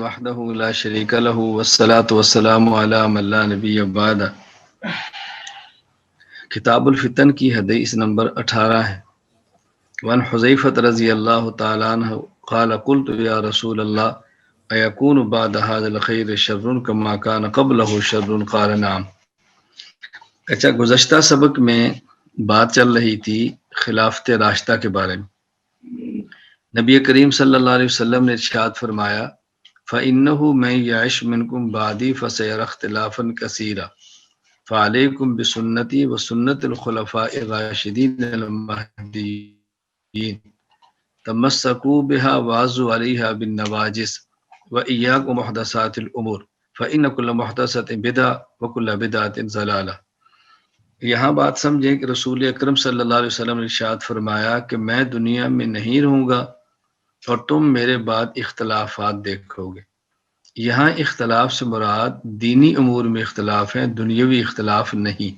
وحدہ لا شریک لہ والصلاة والسلام علی من لا نبی بعد۔ کتاب الفتن کی حدیث نمبر 18 ہے۔ وعن حذیفہ رضی اللہ تعالیٰ عنہ قال قلت یا رسول اللہ ایکون بعد هذا الخیر شر کما کان قبلہ شر قال نعم۔ اچھا، گزشتہ سبق میں بات چل رہی تھی خلافت راشدہ کے بارے میں۔ نبی کریم صلی اللہ علیہ وسلم نے ارشاد فرمایا فَإِنَّهُ مَن يَعِشْ مِنْكُمْ بَعْدِي فَسَيَرَى اخْتِلَافًا كَثِيرًا فَعَلَيْكُمْ بِسُنَّتِي وَسُنَّةِ الْخُلَفَاءِ الرَّاشِدِينَ الْمَهْدِيِّينَ تَمَسَّكُوا بِهَا وَعَضُّوا عَلَيْهَا بِالنَّوَاجِذِ وَإِيَّاكُمْ مُحْدَثَاتِ الْأُمُورِ فَإِنَّ كُلَّ مُحْدَثَةٍ بِدْعَةٌ وَكُلَّ بِدْعَةٍ ضَلَالَةٌ۔ یہاں بات سمجھیں کہ رسول اکرم صلی اللہ علیہ وسلم نے ارشاد فرمایا کہ میں دنیا میں نہیں رہوں گا اور تم میرے بعد اختلافات دیکھو گے۔ یہاں اختلاف سے مراد دینی امور میں اختلاف ہیں، دنیاوی اختلاف نہیں۔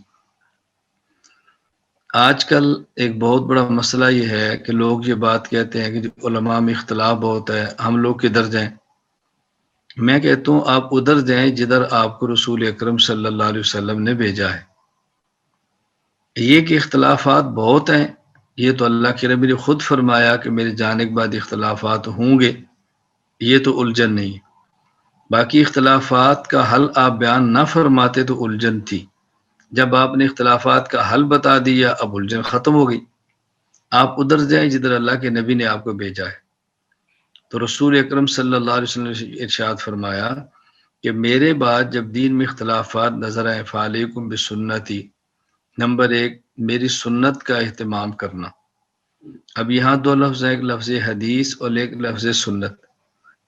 آج کل ایک بہت بڑا مسئلہ یہ ہے کہ لوگ یہ بات کہتے ہیں کہ علماء میں اختلاف بہت ہے، ہم لوگ کدھر جائیں؟ میں کہتا ہوں آپ ادھر جائیں جدھر آپ کو رسول اکرم صلی اللہ علیہ وسلم نے بھیجا ہے۔ یہ کہ اختلافات بہت ہیں، یہ تو اللہ کے نبی نے خود فرمایا کہ میرے جانے کے بعد اختلافات ہوں گے، یہ تو الجھن نہیں ہے۔ باقی اختلافات کا حل آپ بیان نہ فرماتے تو الجھن تھی، جب آپ نے اختلافات کا حل بتا دیا اب الجھن ختم ہو گئی۔ آپ ادھر جائیں جدھر اللہ کے نبی نے آپ کو بھیجا ہے۔ تو رسول اکرم صلی اللہ علیہ وسلم نے ارشاد فرمایا کہ میرے بعد جب دین میں اختلافات نظر آئے فعلیکم بسنتی، نمبر 1 میری سنت کا اہتمام کرنا۔ اب یہاں دو لفظ ہیں، ایک لفظ حدیث اور ایک لفظ سنت۔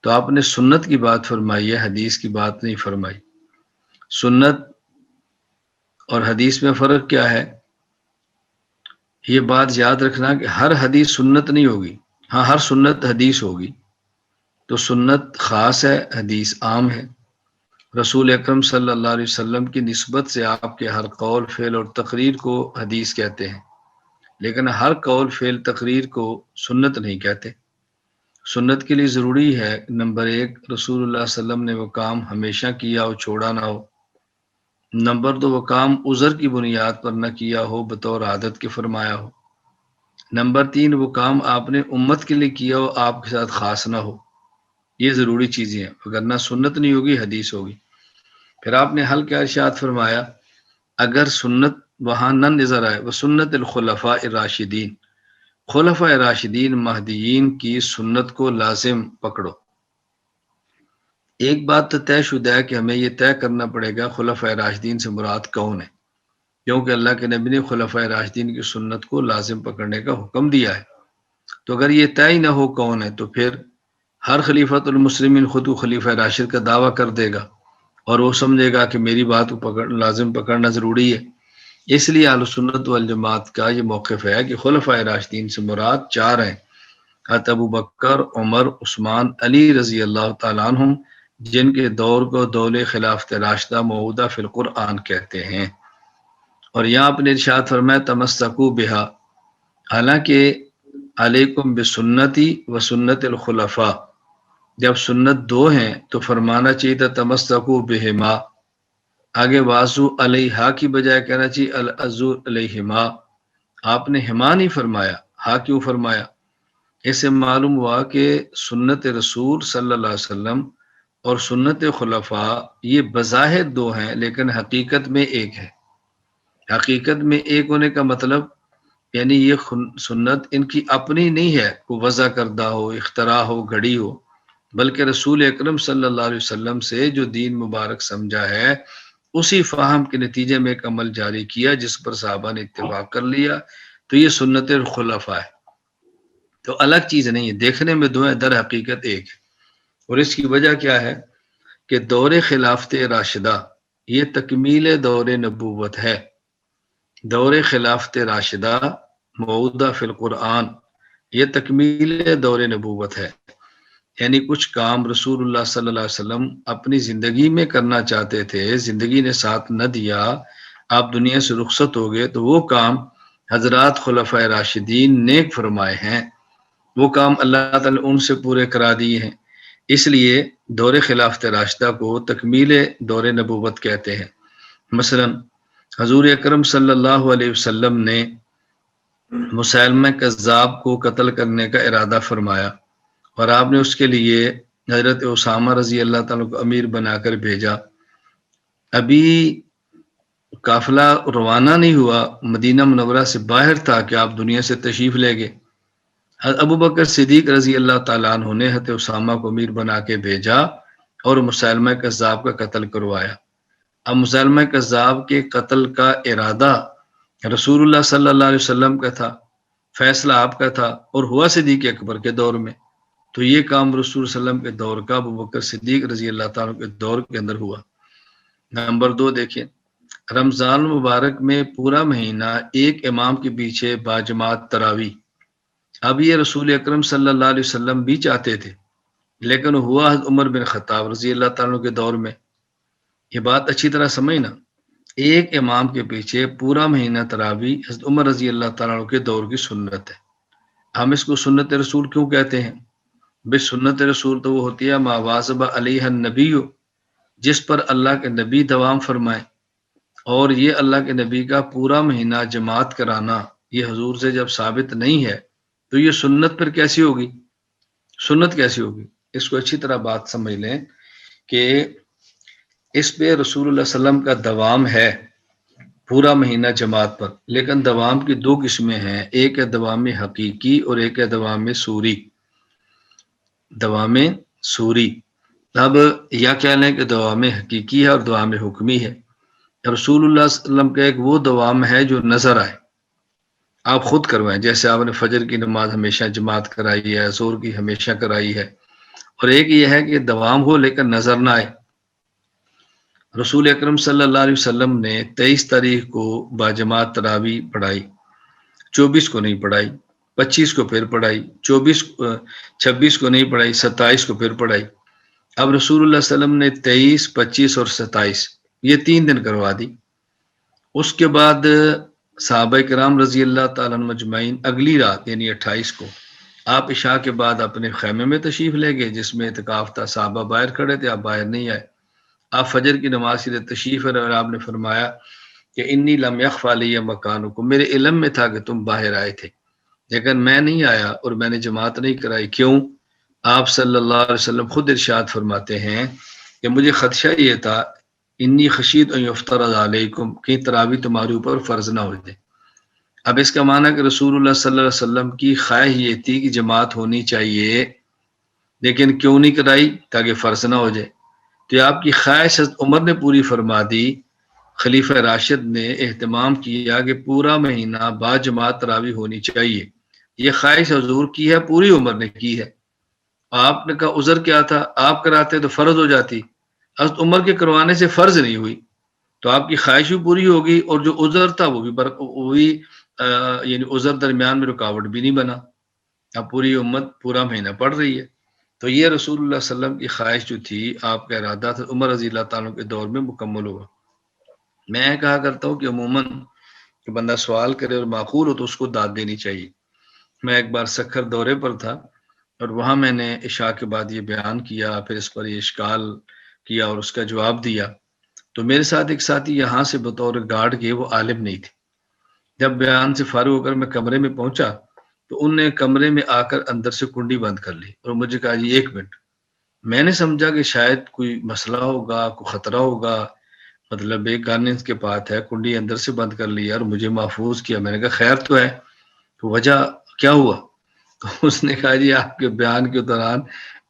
تو آپ نے سنت کی بات فرمائی ہے، حدیث کی بات نہیں فرمائی۔ سنت اور حدیث میں فرق کیا ہے؟ یہ بات یاد رکھنا کہ ہر حدیث سنت نہیں ہوگی، ہاں ہر سنت حدیث ہوگی۔ تو سنت خاص ہے، حدیث عام ہے۔ رسول اکرم صلی اللہ علیہ وسلم کی نسبت سے آپ کے ہر قول فعل اور تقریر کو حدیث کہتے ہیں، لیکن ہر قول فعل تقریر کو سنت نہیں کہتے۔ سنت کے لیے ضروری ہے نمبر 1 رسول اللہ صلی اللہ علیہ وسلم نے وہ کام ہمیشہ کیا ہو، چھوڑا نہ ہو۔ نمبر 2 وہ کام عذر کی بنیاد پر نہ کیا ہو، بطور عادت کے فرمایا ہو۔ نمبر 3 وہ کام آپ نے امت کے لیے کیا ہو، آپ کے ساتھ خاص نہ ہو۔ یہ ضروری چیزیں ہیں، اگر نہ سنت نہیں ہوگی حدیث ہوگی۔ پھر آپ نے حل کیا ارشاد فرمایا اگر سنت وہاں نہ نظر آئے وہ سنت الخلفاء الراشدین، خلفاء راشدین مہدیین کی سنت کو لازم پکڑو۔ ایک بات تو طے شدہ ہے کہ ہمیں یہ طے کرنا پڑے گا خلفاء راشدین سے مراد کون ہے، کیونکہ اللہ کے نبی نے خلفاء راشدین کی سنت کو لازم پکڑنے کا حکم دیا ہے۔ تو اگر یہ طے ہی نہ ہو کون ہے تو پھر ہر خلیفۃ المسلمین خود کو خلیفہ راشد کا دعویٰ کر دے گا اور وہ سمجھے گا کہ میری بات کو لازم پکڑنا ضروری ہے۔ اس لیے اہل سنت والجماعت کا یہ موقف ہے کہ خلفاء راشدین سے مراد 4 ہیں، حضرت ابوبکر، عمر، عثمان، علی رضی اللہ تعالیٰ عنہم، جن کے دور کو دور خلافت راشدہ موعودہ فی القرآن کہتے ہیں۔ اور یہاں اپنے ارشاد فرمایا تمسکوا بہا، حالانکہ علیکم بسنتی و سنت الخلفاء، جب سنت 2 ہیں تو فرمانا چاہیے تھا تمسکوا بہما، آگے وازو علیہا کی بجائے کہنا چاہیے الازو علیہما۔ آپ نے ہما نہیں فرمایا، ہا کیوں فرمایا؟ اس سے معلوم ہوا کہ سنت رسول صلی اللہ علیہ وسلم اور سنت خلفاء یہ بظاہر 2 ہیں لیکن حقیقت میں ایک ہے۔ حقیقت میں ایک ہونے کا مطلب یعنی یہ سنت ان کی اپنی نہیں ہے، کوئی وضع کردہ ہو، اختراع ہو، گھڑی ہو، بلکہ رسول اکرم صلی اللہ علیہ وسلم سے جو دین مبارک سمجھا ہے اسی فہم کے نتیجے میں ایک عمل جاری کیا جس پر صحابہ نے اتفاق کر لیا، تو یہ سنت الخلفاء ہے۔ تو الگ چیز نہیں ہے، دیکھنے میں 2 ہیں، در حقیقت ایک ہے۔ اور اس کی وجہ کیا ہے کہ دور خلافت راشدہ یہ تکمیل دور نبوت ہے۔ دور خلافت راشدہ موعودہ فی القرآن یہ تکمیل دور نبوت ہے، یعنی کچھ کام رسول اللہ صلی اللہ علیہ وسلم اپنی زندگی میں کرنا چاہتے تھے، زندگی نے ساتھ نہ دیا، آپ دنیا سے رخصت ہو گئے، تو وہ کام حضرات خلفاء راشدین نے فرمائے ہیں، وہ کام اللہ تعالیٰ ان سے پورے کرا دیے ہیں۔ اس لیے دور خلافت راشدہ کو تکمیل دور نبوت کہتے ہیں۔ مثلا حضور اکرم صلی اللہ علیہ وسلم نے مسیلمہ کذاب کو قتل کرنے کا ارادہ فرمایا اور آپ نے اس کے لیے حضرت اسامہ رضی اللہ تعالیٰ کو امیر بنا کر بھیجا۔ ابھی قافلہ روانہ نہیں ہوا، مدینہ منورہ سے باہر تھا کہ آپ دنیا سے تشریف لے گئے۔ ابو بکر صدیق رضی اللہ تعالیٰ عنہ نے حضرت اسامہ کو امیر بنا کے بھیجا اور مسیلمہ کذاب کا قتل کروایا۔ اب مسیلمہ کذاب کے قتل کا ارادہ رسول اللہ صلی اللہ علیہ وسلم کا تھا، فیصلہ آپ کا تھا، اور ہوا صدیق اکبر کے دور میں، تو یہ کام رسول صلی اللہ علیہ وسلم کے دور کا ابو بکر صدیق رضی اللہ تعالیٰ کے دور کے اندر ہوا۔ نمبر 2 دیکھیں، رمضان مبارک میں پورا مہینہ ایک امام کے پیچھے باجماعت تراویح۔ اب یہ رسول اکرم صلی اللہ علیہ وسلم بھی چاہتے تھے، لیکن ہوا حضرت عمر بن خطاب رضی اللہ تعالیٰ کے دور میں۔ یہ بات اچھی طرح سمجھنا، ایک امام کے پیچھے پورا مہینہ تراویح حضرت عمر رضی اللہ تعالیٰ کے دور کی سنت ہے۔ ہم اس کو سنت رسول کیوں کہتے ہیں؟ بے سنت رسول تو وہ ہوتی ہے ما واظب علیہ النبی، جس پر اللہ کے نبی دوام فرمائے، اور یہ اللہ کے نبی کا پورا مہینہ جماعت کرانا یہ حضور سے جب ثابت نہیں ہے تو یہ سنت پر کیسی ہوگی؟ سنت کیسی ہوگی؟ اس کو اچھی طرح بات سمجھ لیں کہ اس پہ رسول اللہ صلی اللہ علیہ وسلم کا دوام ہے پورا مہینہ جماعت پر، لیکن دوام کی 2 قسمیں ہیں، ایک ہے دوام حقیقی اور ایک ہے دوام سوری۔ دوام سوری، اب یا کہہ لیں کہ دوام حقیقی ہے اور دوام حکمی ہے۔ رسول اللہ صلی اللہ علیہ وسلم کا ایک وہ دوام ہے جو نظر آئے، آپ خود کروائیں، جیسے آپ نے فجر کی نماز ہمیشہ جماعت کرائی ہے، ظہر کی ہمیشہ کرائی ہے، اور ایک یہ ہے کہ دوام ہو لیکن نظر نہ آئے۔ رسول اکرم صلی اللہ علیہ وسلم نے 23 تاریخ کو باجماعت تراویح پڑھائی، 24 کو نہیں پڑھائی، 25 کو پھر پڑھائی، 26 کو نہیں پڑھائی، 27 کو پھر پڑھائی۔ اب رسول اللہ صلی اللہ علیہ وسلم نے 23، 25 اور 27 یہ 3 دن کروا دی۔ اس کے بعد صحابہ کرام رضی اللہ تعالیٰ عنہ مجمعین اگلی رات یعنی 28 کو آپ عشاء کے بعد اپنے خیمے میں تشریف لے گئے جس میں اعتکاف تھا، صحابہ باہر کھڑے تھے، آپ باہر نہیں آئے، آپ فجر کی نماز کے لیے تشریف ہے، اور آپ نے فرمایا کہ انی لم یخفی علی مکانکم، میرے علم میں تھا کہ تم باہر آئے تھے لیکن میں نہیں آیا اور میں نے جماعت نہیں کرائی۔ کیوں؟ آپ صلی اللہ علیہ وسلم خود ارشاد فرماتے ہیں کہ مجھے خدشہ یہ تھا، انی خشیت ان یفترض علیکم، کہ تراویح تمہارے اوپر فرض نہ ہو جائے۔ اب اس کا معنی کہ رسول اللہ صلی اللہ علیہ وسلم کی خواہش یہ تھی کہ جماعت ہونی چاہیے، لیکن کیوں نہیں کرائی؟ تاکہ فرض نہ ہو جائے۔ تو آپ کی خواہش حضرت عمر نے پوری فرما دی، خلیفہ راشد نے اہتمام کیا کہ پورا مہینہ بعد جماعت تراویح ہونی چاہیے، یہ خواہش حضور کی ہے، پوری عمر نے کی ہے۔ آپ نے کہا عذر کیا تھا؟ آپ کراتے تو فرض ہو جاتی، حضرت عمر کے کروانے سے فرض نہیں ہوئی، تو آپ کی خواہش بھی پوری ہوگی اور جو عذر تھا وہ بھی یعنی عذر درمیان میں رکاوٹ بھی نہیں بنا۔ اب پوری امت پورا مہینہ پڑھ رہی ہے، تو یہ رسول اللہ صلی اللہ علیہ وسلم کی خواہش جو تھی، آپ کا ارادہ تھا، عمر رضی اللہ تعالیٰ کے دور میں مکمل ہوا۔ میں کہا کرتا ہوں کہ عموماً کہ بندہ سوال کرے اور معقول ہو تو اس کو داد دینی چاہیے۔ میں ایک بار سکھر دورے پر تھا اور وہاں میں نے عشاء کے بعد یہ بیان کیا، پھر اس پر یہ اشکال کیا اور اس کا جواب دیا، تو میرے ساتھ ایک ساتھی یہاں سے بطور گارڈ کے، وہ عالم نہیں تھے۔ جب بیان سے فارغ ہو کر میں کمرے میں پہنچا تو ان نے کمرے میں آ کر اندر سے کنڈی بند کر لی اور مجھے کہا جی 1 منٹ۔ میں نے سمجھا کہ شاید کوئی مسئلہ ہوگا، کوئی خطرہ ہوگا، مطلب ایک گارننس کے پاس ہے، کنڈی اندر سے بند کر لی اور مجھے محفوظ کیا۔ میں نے کہا خیر تو ہے، تو وجہ کیا ہوا؟ تو اس نے کہا جی آپ کے بیان کے دوران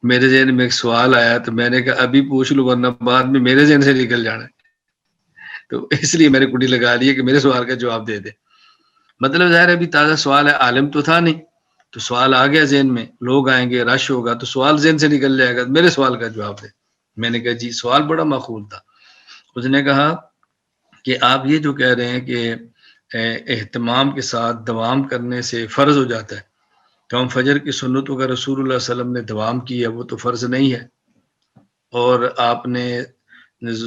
میرے ذہن میں ایک سوال آیا، تو میں نے کہا ابھی پوچھ لوں ورنہ بعد میں میرے ذہن سے نکل جانا ہے، تو اس لیے میں نے کنڈی لگا لی ہے کہ میرے سوال کا جواب دے دے۔ مطلب ظاہر ہے ابھی تازہ سوال ہے، عالم تو تھا نہیں، تو سوال آ گیا ذہن میں، لوگ آئیں گے، رش ہوگا، تو سوال ذہن سے نکل جائے گا، میرے سوال کا جواب دے۔ میں نے کہا جی سوال بڑا معقول تھا۔ اس نے کہا کہ آپ یہ جو کہہ رہے ہیں کہ اہتمام کے ساتھ دوام کرنے سے فرض ہو جاتا ہے، تو ہم فجر کی سنتوں کا رسول اللہ صلی اللہ علیہ وسلم نے دوام کیا، وہ تو فرض نہیں ہے، اور آپ نے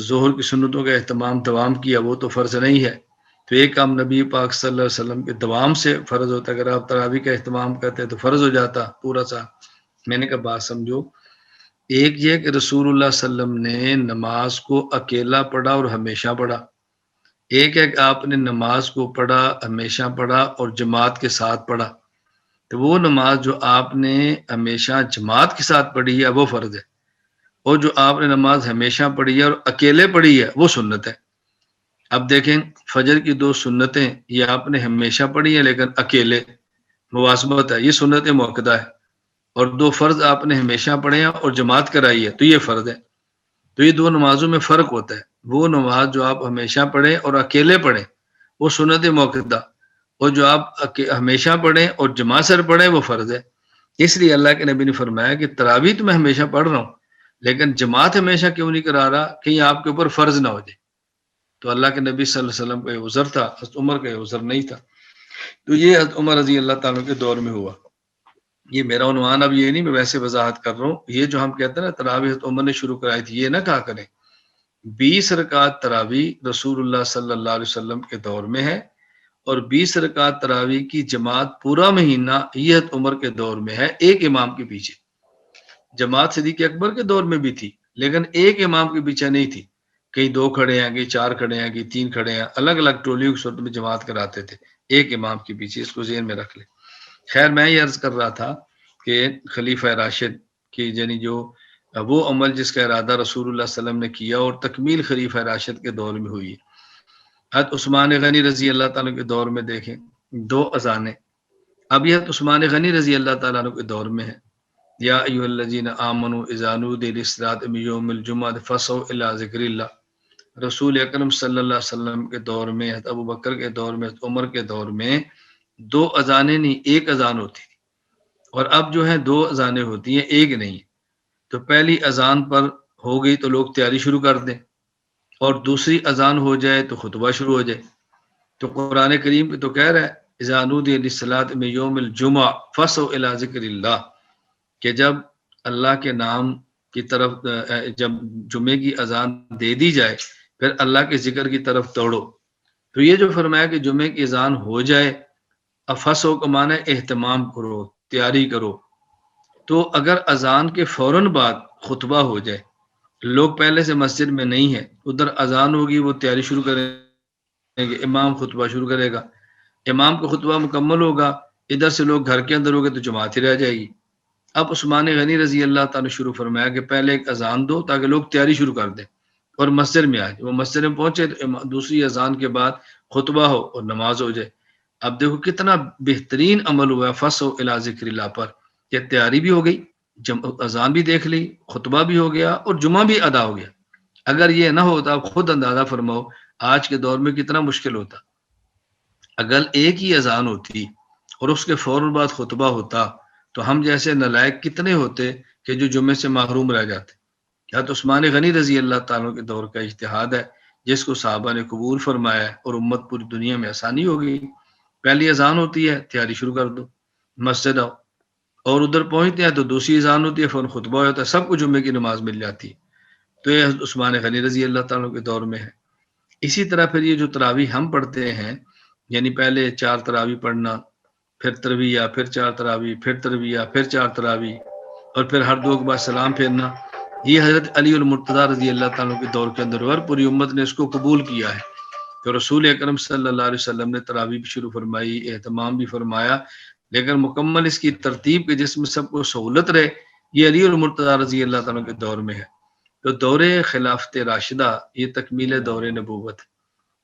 ظہر کی سنتوں کا اہتمام دوام کیا، وہ تو فرض نہیں ہے، تو ایک کام نبی پاک صلی اللہ علیہ وسلم کے دوام سے فرض ہوتا ہے، اگر آپ تراویح کا اہتمام کرتے تو فرض ہو جاتا پورا سا۔ میں نے کہا بات سمجھو، ایک یہ کہ رسول اللہ صلی اللہ علیہ وسلم نے نماز کو اکیلا پڑھا اور ہمیشہ پڑھا، ایک ہے کہ آپ نے نماز کو پڑھا، ہمیشہ پڑھا اور جماعت کے ساتھ پڑھا۔ تو وہ نماز جو آپ نے ہمیشہ جماعت کے ساتھ پڑھی ہے وہ فرض ہے، اور جو آپ نے نماز ہمیشہ پڑھی ہے اور اکیلے پڑھی ہے وہ سنت ہے۔ اب دیکھیں فجر کی 2 سنتیں یہ آپ نے ہمیشہ پڑھی ہیں لیکن اکیلے، مواظبت ہے، یہ سنت موقدہ ہے، اور 2 فرض آپ نے ہمیشہ پڑھے ہیں اور جماعت کرائی ہے تو یہ فرض ہے۔ تو یہ 2 نمازوں میں فرق ہوتا ہے، وہ نماز جو آپ ہمیشہ پڑھیں اور اکیلے پڑھیں وہ سنت موقدہ، اور جو آپ ہمیشہ پڑھیں اور جماعت سے پڑھیں وہ فرض ہے۔ اس لیے اللہ کے نبی نے فرمایا کہ تراویح تو میں ہمیشہ پڑھ رہا ہوں لیکن جماعت ہمیشہ کیوں نہیں کرا رہا، کہیں آپ کے اوپر فرض نہ ہو جائے۔ تو اللہ کے نبی صلی اللہ علیہ وسلم کا یہ عذر تھا، حضرت عمر کا یہ عذر نہیں تھا۔ تو یہ حضرت عمر رضی اللہ تعالیٰ کے دور میں ہوا۔ یہ میرا عنوان اب یہ نہیں، میں ویسے وضاحت کر رہا ہوں، یہ جو ہم کہتے ہیں نا تراویح حضرت عمر نے شروع کرائی تھی، یہ نہ کہا کریں۔ 20 رکعت تراویح رسول اللہ صلی اللہ علیہ وسلم کے دور میں ہے، اور 20 رکعت تراویح کی جماعت پورا مہینہ یہ حضرت عمر کے دور میں ہے، ایک امام کے پیچھے۔ جماعت صدیق اکبر کے دور میں بھی تھی لیکن ایک امام کے پیچھے نہیں تھی، کہیں 2 کھڑے ہیں، کہیں 4 کھڑے ہیں، کہیں 3 کھڑے ہیں، الگ الگ ٹولیوں کی صورت میں جماعت کراتے تھے ایک امام کے پیچھے۔ اس کو ذہن میں رکھ لیں۔ خیر میں یہ عرض کر رہا تھا کہ خلیفہ راشد کی یعنی جو وہ عمل جس کا ارادہ رسول اللہ صلی اللہ علیہ وسلم نے کیا اور تکمیل خلیفہ راشد کے دور میں ہوئی۔ حضرت عثمان غنی رضی اللہ تعالیٰ کے دور میں دیکھیں 2 اذانیں، اب یہ حضرت عثمان غنی رضی اللہ تعالیٰ کے دور میں ہے۔ یا ایھا الذین آمنوا اذا نودی للصلاۃ من یوم الجمعہ فاسعوا الی ذکر اللہ۔ رسول اکرم صلی اللہ علیہ وسلم کے دور میں، حضرت ابو بکر کے دور میں، حضرت عمر کے دور میں 2 اذانیں نہیں، ایک اذان ہوتی تھی، اور اب جو ہے 2 اذانیں ہوتی ہیں، ایک نہیں۔ تو پہلی اذان پر ہو گئی تو لوگ تیاری شروع کر دیں، اور دوسری اذان ہو جائے تو خطبہ شروع ہو جائے۔ تو قرآن کریم تو کہہ رہا ہے اذا نودی للصلاۃ من یوم الجمعہ فاسعوا الی ذکر اللہ، کہ جب اللہ کے نام کی طرف، جب جمعے کی اذان دے دی جائے پھر اللہ کے ذکر کی طرف دوڑو۔ تو یہ جو فرمایا کہ جمعے کی اذان ہو جائے، افسو کا معنی اہتمام کرو، تیاری کرو۔ تو اگر اذان کے فوراً بعد خطبہ ہو جائے، لوگ پہلے سے مسجد میں نہیں ہیں، ادھر اذان ہوگی وہ تیاری شروع کریں گے، امام خطبہ شروع کرے گا، امام کا خطبہ مکمل ہوگا، ادھر سے لوگ گھر کے اندر ہو گئے تو جماعت ہی رہ جائے گی۔ اب عثمان غنی رضی اللہ تعالیٰ نے شروع فرمایا کہ پہلے ایک اذان دو تاکہ لوگ تیاری شروع کر دیں اور مسجد میں آئے۔ وہ مسجد میں پہنچے تو دوسری اذان کے بعد خطبہ ہو اور نماز ہو جائے۔ اب دیکھو کتنا بہترین عمل ہوا فاسعوا الی ذکر اللہ پر، کہ تیاری بھی ہو گئی، اذان بھی دیکھ لی، خطبہ بھی ہو گیا اور جمعہ بھی ادا ہو گیا۔ اگر یہ نہ ہوتا، خود اندازہ فرماؤ آج کے دور میں کتنا مشکل ہوتا۔ اگر ایک ہی اذان ہوتی اور اس کے فوراً بعد خطبہ ہوتا تو ہم جیسے نالائق کتنے ہوتے کہ جو جمعے سے محروم رہ جاتے۔ حضرت عثمان غنی رضی اللہ تعالیٰ کے دور کا اجتہاد ہے جس کو صحابہ نے قبول فرمایا ہے، اور امت پوری دنیا میں آسانی ہو گئی۔ پہلی اذان ہوتی ہے، تیاری شروع کر دو، مسجد آؤ، اور ادھر پہنچتے ہیں تو دوسری اذان ہوتی ہے، فوراً خطبہ ہوتا ہے، سب کو جمعے کی نماز مل جاتی ہے۔ تو یہ حضرت عثمان غنی رضی اللہ تعالیٰ کے دور میں ہے۔ اسی طرح پھر یہ جو تراویح ہم پڑھتے ہیں، یعنی پہلے 4 تراویح پڑھنا، پھر ترویہ، پھر 4 تراویح، پھر ترویہ، پھر 4 تراویح، اور پھر ہر 2 کے بعد سلام پھیرنا، یہ حضرت علی المرتضیٰ رضی اللہ تعالیٰ کے دور کے اندر، اور پوری امت نے اس کو قبول کیا ہے۔ تو رسول اکرم صلی اللہ علیہ وسلم نے تراویح بھی شروع فرمائی، اہتمام بھی فرمایا، لیکن مکمل اس کی ترتیب کے جس میں سب کو سہولت رہے، یہ علی المرتضیٰ رضی اللہ تعالیٰ کے دور میں ہے۔ تو دور خلافت راشدہ یہ تکمیل دور نبوت ہے۔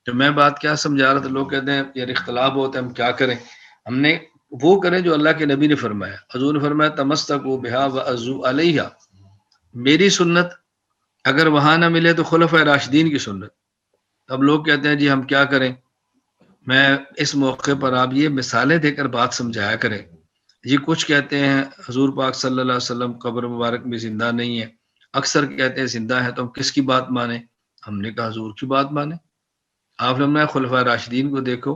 تو میں بات کیا سمجھا رہا تھا، لوگ کہتے ہیں یار اختلاف ہوتا ہے، ہم کیا کریں؟ ہم نے وہ کریں جو اللہ کے نبی نے فرمایا۔ حضور نے فرمایا تمسکوا بہا وعضوا علیہا، میری سنت اگر وہاں نہ ملے تو خلفائے راشدین کی سنت۔ اب لوگ کہتے ہیں جی ہم کیا کریں؟ میں اس موقع پر آپ یہ مثالیں دے کر بات سمجھایا کریں۔ جی کچھ کہتے ہیں حضور پاک صلی اللہ علیہ وسلم قبر مبارک میں زندہ نہیں ہے، اکثر کہتے ہیں زندہ ہے، تو ہم کس کی بات مانیں؟ ہم نے کہا حضور کی بات مانیں۔ آپ نے خلفائے راشدین کو دیکھو،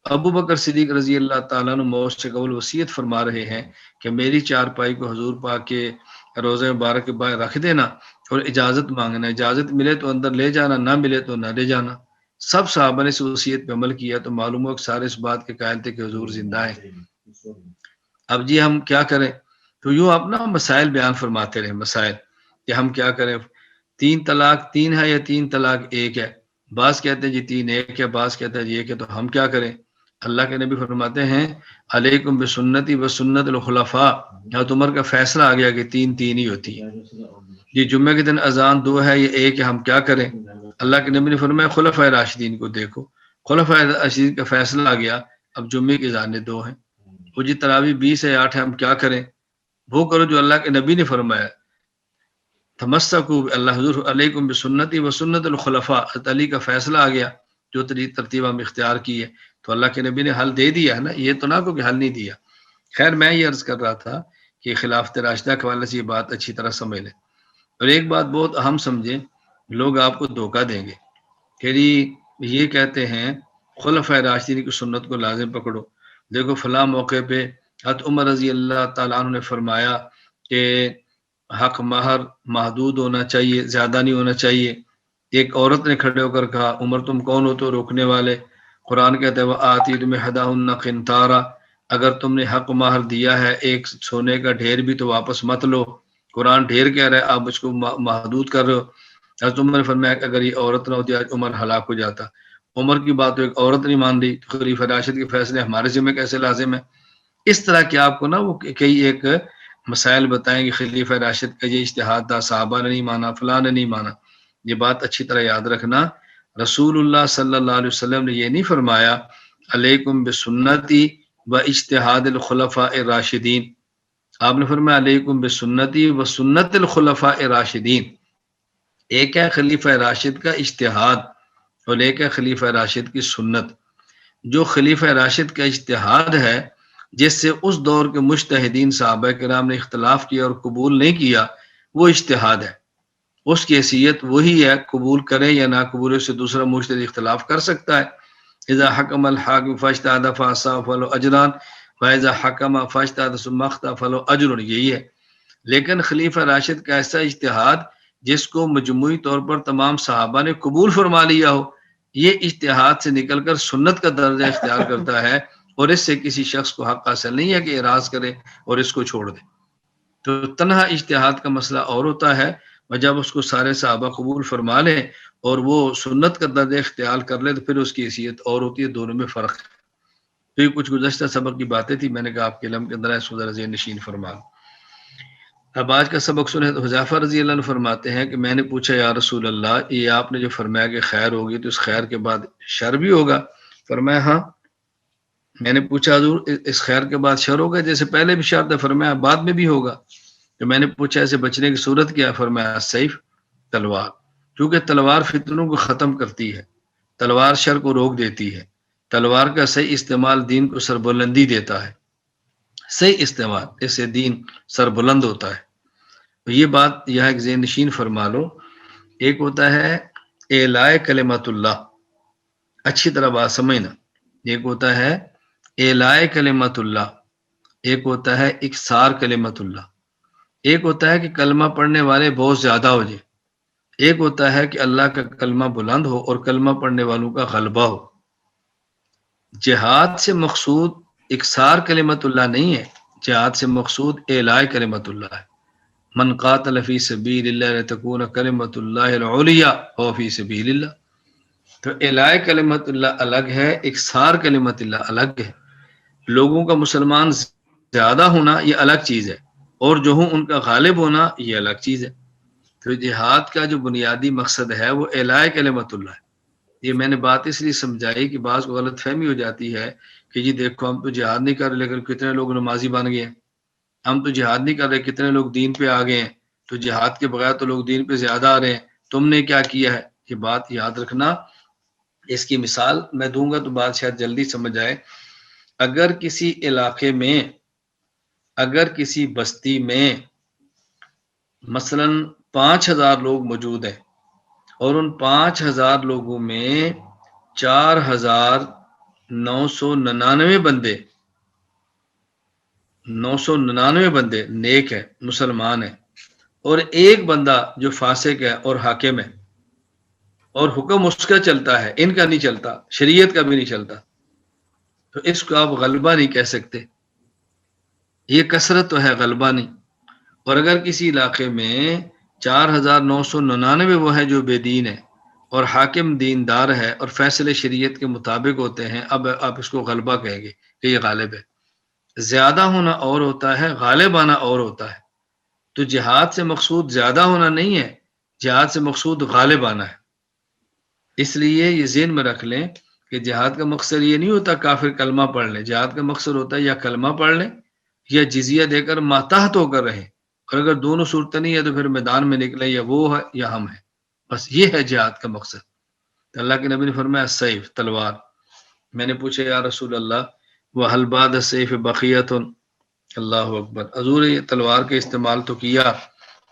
ابو بکر صدیق رضی اللہ تعالیٰ عنہ موت سے قبل وصیت فرما رہے ہیں کہ میری چارپائی کو حضور پاک کے روضہ مبارک کے باہر رکھ دینا اور اجازت مانگنا، اجازت ملے تو اندر لے جانا، نہ ملے تو نہ لے جانا۔ سب صحابہ نے اس وصیت پہ عمل کیا، تو معلوم ہو کہ سارے اس بات کے قائل تھے کہ حضور زندہ ہیں۔ اب جی ہم کیا کریں؟ تو یوں آپ نا مسائل بیان فرماتے رہے، مسائل کہ ہم کیا کریں، 3 طلاق 3 ہے یا 3 طلاق 1 ہے؟ بعض کہتے ہیں جی 3 1 ہے، بعض کہتے ہیں جی 1 ہے، تو ہم کیا کریں؟ اللہ کے نبی فرماتے ہیں علیکم بسنتی و سنت الخلفاء، حضرت عمر کا فیصلہ آ گیا کہ 3 ہی ہوتی ہے۔ یہ جمعے کے دن اذان 2 ہے یا 1 ہے، ہم کیا کریں؟ اللہ کے نبی نے فرمایا خلفائے راشدین کو دیکھو، خلفائے راشدین کا فیصلہ آ گیا، اب جمعے کی اذانیں 2 ہیں، وہ جی تراویح 20 ہے 8 ہے، ہم کیا کریں؟ وہ کرو جو اللہ کے نبی نے فرمایا، تمسکو اللہ حضور علیکم بسنتی و سنت الخلفاء، حضرت علی کا فیصلہ آ گیا، جو ترتیب ہم اختیار کی ہے، تو اللہ کے نبی نے حل دے دیا ہے نا، یہ تو نہ کو کہ حل نہیں دیا۔ خیر میں یہ عرض کر رہا تھا کہ خلافت راشدہ کے حوالے سے یہ بات اچھی طرح سمجھ لیں، اور ایک بات بہت اہم سمجھیں، لوگ آپ کو دھوکہ دیں گے کہ یہ کہتے ہیں خلفائے راشدین کی سنت کو لازم پکڑو، دیکھو فلاں موقع پہ حضرت عمر رضی اللہ تعالیٰ عنہ نے فرمایا کہ حق مہر محدود ہونا چاہیے، زیادہ نہیں ہونا چاہیے۔ ایک عورت نے کھڑے ہو کر کہا عمر تم کون ہو تو روکنے والے؟ قرآن کہتے ہیں وہ آتی تمہیں ہداہن قنطارا، اگر تم نے حق مہر دیا ہے ایک سونے کا ڈھیر بھی تو واپس مت لو، قرآن ڈھیر کہہ رہا ہے، آپ اس کو محدود کر رہے ہو۔ حضرت عمر نے فرمایا کہ اگر یہ عورت نہ ہوتی آج عمر ہلاک ہو جاتا۔ عمر کی بات تو ایک عورت نہیں مان رہی، تو خلیفہ راشد کے فیصلے ہمارے ذمہ کیسے لازم ہے؟ اس طرح کے آپ کو نا وہ کئی ایک مسائل بتائیں گے، خلیفہ راشد کا یہ اجتہاد تھا، صحابہ نے نہیں مانا، فلاں نے نہیں مانا۔ یہ بات اچھی طرح یاد رکھنا، رسول اللہ صلی اللہ علیہ وسلم نے یہ نہیں فرمایا علیکم بسنتی و اجتہاد الخلفاء الراشدین، آپ نے فرمایا علیکم بسنتی و سنت الخلفاء الراشدین۔ ایک ہے خلیفہ راشد کا اجتہاد اور ایک ہے خلیفہ راشد کی سنت۔ جو خلیفہ راشد کا اجتہاد ہے، جس سے اس دور کے مجتہدین صحابہ کرام نے اختلاف کیا اور قبول نہیں کیا، وہ اجتہاد ہے، اس کی حیثیت وہی ہے، قبول کریں یا نہ قبول، اس سے دوسرا مجتہد اختلاف کر سکتا ہے۔ اذا حکم الحاکم فاجتہد فاصاب فلو اجران واذا حکم فاجتہد ثم اخطأ فلو اجر، یہی ہے۔ لیکن خلیفہ راشد کا ایسا اجتہاد جس کو مجموعی طور پر تمام صحابہ نے قبول فرما لیا ہو، یہ اجتہاد سے نکل کر سنت کا درجہ اختیار کرتا ہے، اور اس سے کسی شخص کو حق حاصل نہیں ہے کہ اعراض کرے اور اس کو چھوڑ دے۔ تو تنہا اجتہاد کا مسئلہ اور ہوتا ہے، اور جب اس کو سارے صحابہ قبول فرما لیں اور وہ سنت کا درجہ اختیار کر لے تو پھر اس کی حیثیت اور ہوتی ہے، دونوں میں فرق ہے۔ تو یہ کچھ گزشتہ سبق کی باتیں تھی، میں نے کہا آپ کے علم کے اندر ہے، اس کو ذرا ذہن نشین فرما لیں۔ اب آج کا سبق سنے تو حذیفہ رضی اللہ عنہ فرماتے ہیں کہ میں نے پوچھا یا رسول اللہ، یہ آپ نے جو فرمایا کہ خیر ہوگی تو اس خیر کے بعد شر بھی ہوگا؟ فرمایا ہاں۔ میں نے پوچھا حضور اس خیر کے بعد شر ہوگا؟ جیسے پہلے بھی شر تھا، فرمایا بعد میں بھی ہوگا۔ تو میں نے پوچھا اسے بچنے کی صورت کیا؟ فرمایا سیف، تلوار، کیونکہ تلوار فتنوں کو ختم کرتی ہے، تلوار شر کو روک دیتی ہے، تلوار کا صحیح استعمال دین کو سربلندی دیتا ہے، صحیح استعمال اس سے دین سربلند ہوتا ہے۔ تو یہ بات یہاں ایک ذہن نشین فرما لو، ایک ہوتا ہے اعلاء کلمت اللہ، اچھی طرح بات سمجھنا، ایک ہوتا ہے اعلاء کلمت اللہ، ایک ہوتا ہے اکثار کلمت اللہ، ایک ہوتا ہے کہ کلمہ پڑھنے والے بہت زیادہ ہو جائے، ایک ہوتا ہے کہ اللہ کا کلمہ بلند ہو اور کلمہ پڑھنے والوں کا غلبہ ہو۔ جہاد سے مقصود اکثار کلمت اللہ نہیں ہے، جہاد سے مقصود اعلاء کلمت اللہ ہے۔ من قاتل فی سبیل اللہ لتکون کلمت اللہ العلیٰ هو فی سبیل اللہ۔ تو اعلاء کلمت اللہ الگ ہے، اکثار کلمت اللہ الگ ہے۔ لوگوں کا مسلمان زیادہ ہونا یہ الگ چیز ہے، اور جو ہوں ان کا غالب ہونا یہ الگ چیز ہے۔ تو جہاد کا جو بنیادی مقصد ہے وہ اعلاء کلمت اللہ ہے۔ یہ میں نے بات اس لیے سمجھائی کہ بعض کو غلط فہمی ہو جاتی ہے کہ جی دیکھو ہم تو جہاد نہیں کر رہے لیکن کتنے لوگ نمازی بن گئے ہیں، ہم تو جہاد نہیں کر رہے کتنے لوگ دین پہ آ گئے ہیں، تو جہاد کے بغیر تو لوگ دین پہ زیادہ آ رہے ہیں، تم نے کیا کیا ہے؟ یہ بات یاد رکھنا۔ اس کی مثال میں دوں گا تو بات شاید جلدی سمجھ آئے۔ اگر کسی علاقے میں، اگر کسی بستی میں مثلا 5000 لوگ موجود ہیں، اور ان 5000 لوگوں میں 4999 بندے 999 بندے نیک ہے، مسلمان ہیں، اور ایک بندہ جو فاسق ہے اور حاکم ہے، اور حکم اس کا چلتا ہے، ان کا نہیں چلتا، شریعت کا بھی نہیں چلتا، تو اس کو آپ غلبہ نہیں کہہ سکتے، یہ کثرت تو ہے، غلبہ نہیں۔ اور اگر کسی علاقے میں 4999 وہ ہیں جو بے دین ہے، اور حاکم دیندار ہے اور فیصلے شریعت کے مطابق ہوتے ہیں۔ اب آپ اس کو غلبہ کہیں گے کہ یہ غالب ہے۔ زیادہ ہونا اور ہوتا ہے، غالب آنا اور ہوتا ہے۔ تو جہاد سے مقصود زیادہ ہونا نہیں ہے، جہاد سے مقصود غالب آنا ہے۔ اس لیے یہ ذہن میں رکھ لیں کہ جہاد کا مقصد یہ نہیں ہوتا کافر کلمہ پڑھ لیں، جہاد کا مقصد ہوتا ہے یا کلمہ پڑھ لیں یا جزیہ دے کر ماتحت ہو کر رہیں، اور اگر دونوں صورتیں نہیں ہے تو پھر میدان میں نکلے، یا وہ ہے یا ہم ہیں۔ بس یہ ہے جہاد کا مقصد۔ تو اللہ کے نبی نے فرمایا سیف، تلوار۔ میں نے پوچھا یا رسول اللہ وَهَلْ بَعْدَ السَّيْفِ بَقِيَّةٌ، اللہ اکبر، حضور یہ تلوار کا استعمال تو کیا،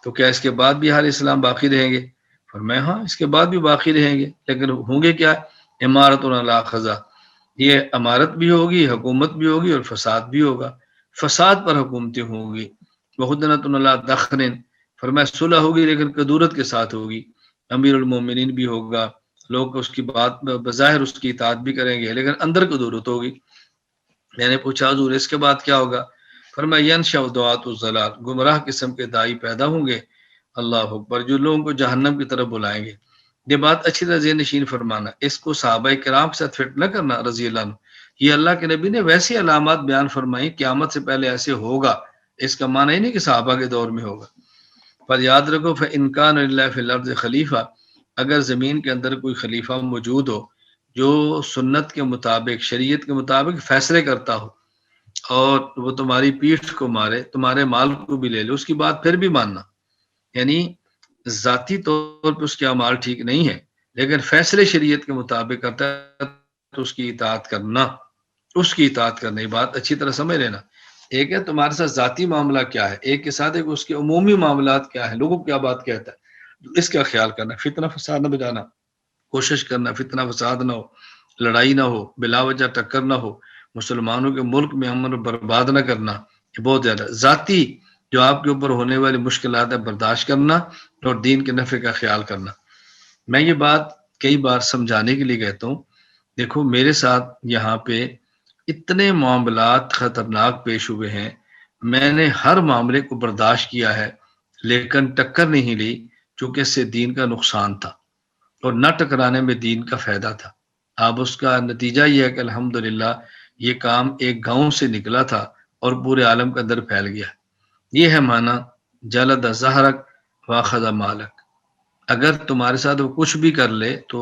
تو کیا اس کے بعد بھی اہل اسلام باقی رہیں گے؟ فرمایا ہاں، اس کے بعد بھی باقی رہیں گے، لیکن ہوں گے کیا؟ عمارت علی خزا، یہ امارت بھی ہوگی، حکومت بھی ہوگی، اور فساد بھی ہوگا۔ فساد پر حکومتیں ہوں گی۔ وہدنۃ علی دخن، فرمایا صلح ہوگی لیکن کدورت کے ساتھ ہوگی۔ امیر المومنین بھی ہوگا، لوگ اس کی بات بظاہر اس کی اطاعت بھی کریں گے لیکن اندر کدورت ہوگی۔ میں نے پوچھا حضور اس کے بعد کیا ہوگا؟ فرمایا ینشأ دعاۃ الضلال، گمراہ قسم کے دائی پیدا ہوں گے، اللہ اکبر، جو لوگوں کو جہنم کی طرف بلائیں گے۔ یہ بات اچھی طرح ذہن نشین فرمانا، اس کو صحابہ کرام کے ساتھ فٹ نہ کرنا رضی اللہ عنہ۔ یہ اللہ کے نبی نے ویسی علامات بیان فرمائی قیامت سے پہلے ایسے ہوگا، اس کا معنی ہی نہیں کہ صحابہ کے دور میں ہوگا۔ پر یاد رکھو فَإِنْ كَانَ لِلَّهِ فِي الْأَرْضِ خلیفہ، اگر زمین کے اندر کوئی خلیفہ موجود ہو جو سنت کے مطابق، شریعت کے مطابق فیصلے کرتا ہو، اور وہ تمہاری پیٹھ کو مارے، تمہارے مال کو بھی لے لے، اس کی بات پھر بھی ماننا۔ یعنی ذاتی طور پہ اس کے اعمال ٹھیک نہیں ہے لیکن فیصلے شریعت کے مطابق کرتا ہے تو اس کی اطاعت کرنا، اس کی اطاعت کرنا۔ یہ بات اچھی طرح سمجھ لینا۔ ایک ہے تمہارے ساتھ ذاتی معاملہ کیا ہے، ایک کے ساتھ ایک اس کے عمومی معاملات کیا ہے، لوگوں کو کیا بات کہتا ہے، اس کا خیال کرنا، فتنہ فساد نہ بجانا، کوشش کرنا فتنہ فساد نہ ہو، لڑائی نہ ہو، بلا وجہ ٹکر نہ ہو، مسلمانوں کے ملک میں امن برباد نہ کرنا۔ یہ بہت زیادہ ذاتی جو آپ کے اوپر ہونے والی مشکلات ہے برداشت کرنا، اور دین کے نفع کا خیال کرنا۔ میں یہ بات کئی بار سمجھانے کے لیے کہتا ہوں، دیکھو میرے ساتھ یہاں پہ اتنے معاملات خطرناک پیش ہوئے ہیں، میں نے ہر معاملے کو برداشت کیا ہے لیکن ٹکر نہیں لی، چونکہ اس سے دین کا نقصان تھا، اور نہ ٹکرانے میں دین کا فائدہ تھا۔ اب اس کا نتیجہ یہ ہے کہ الحمدللہ یہ کام ایک گاؤں سے نکلا تھا اور پورے عالم کے اندر پھیل گیا۔ یہ ہے معنی جلد زہرک واخذ مالک۔ اگر تمہارے ساتھ وہ کچھ بھی کر لے تو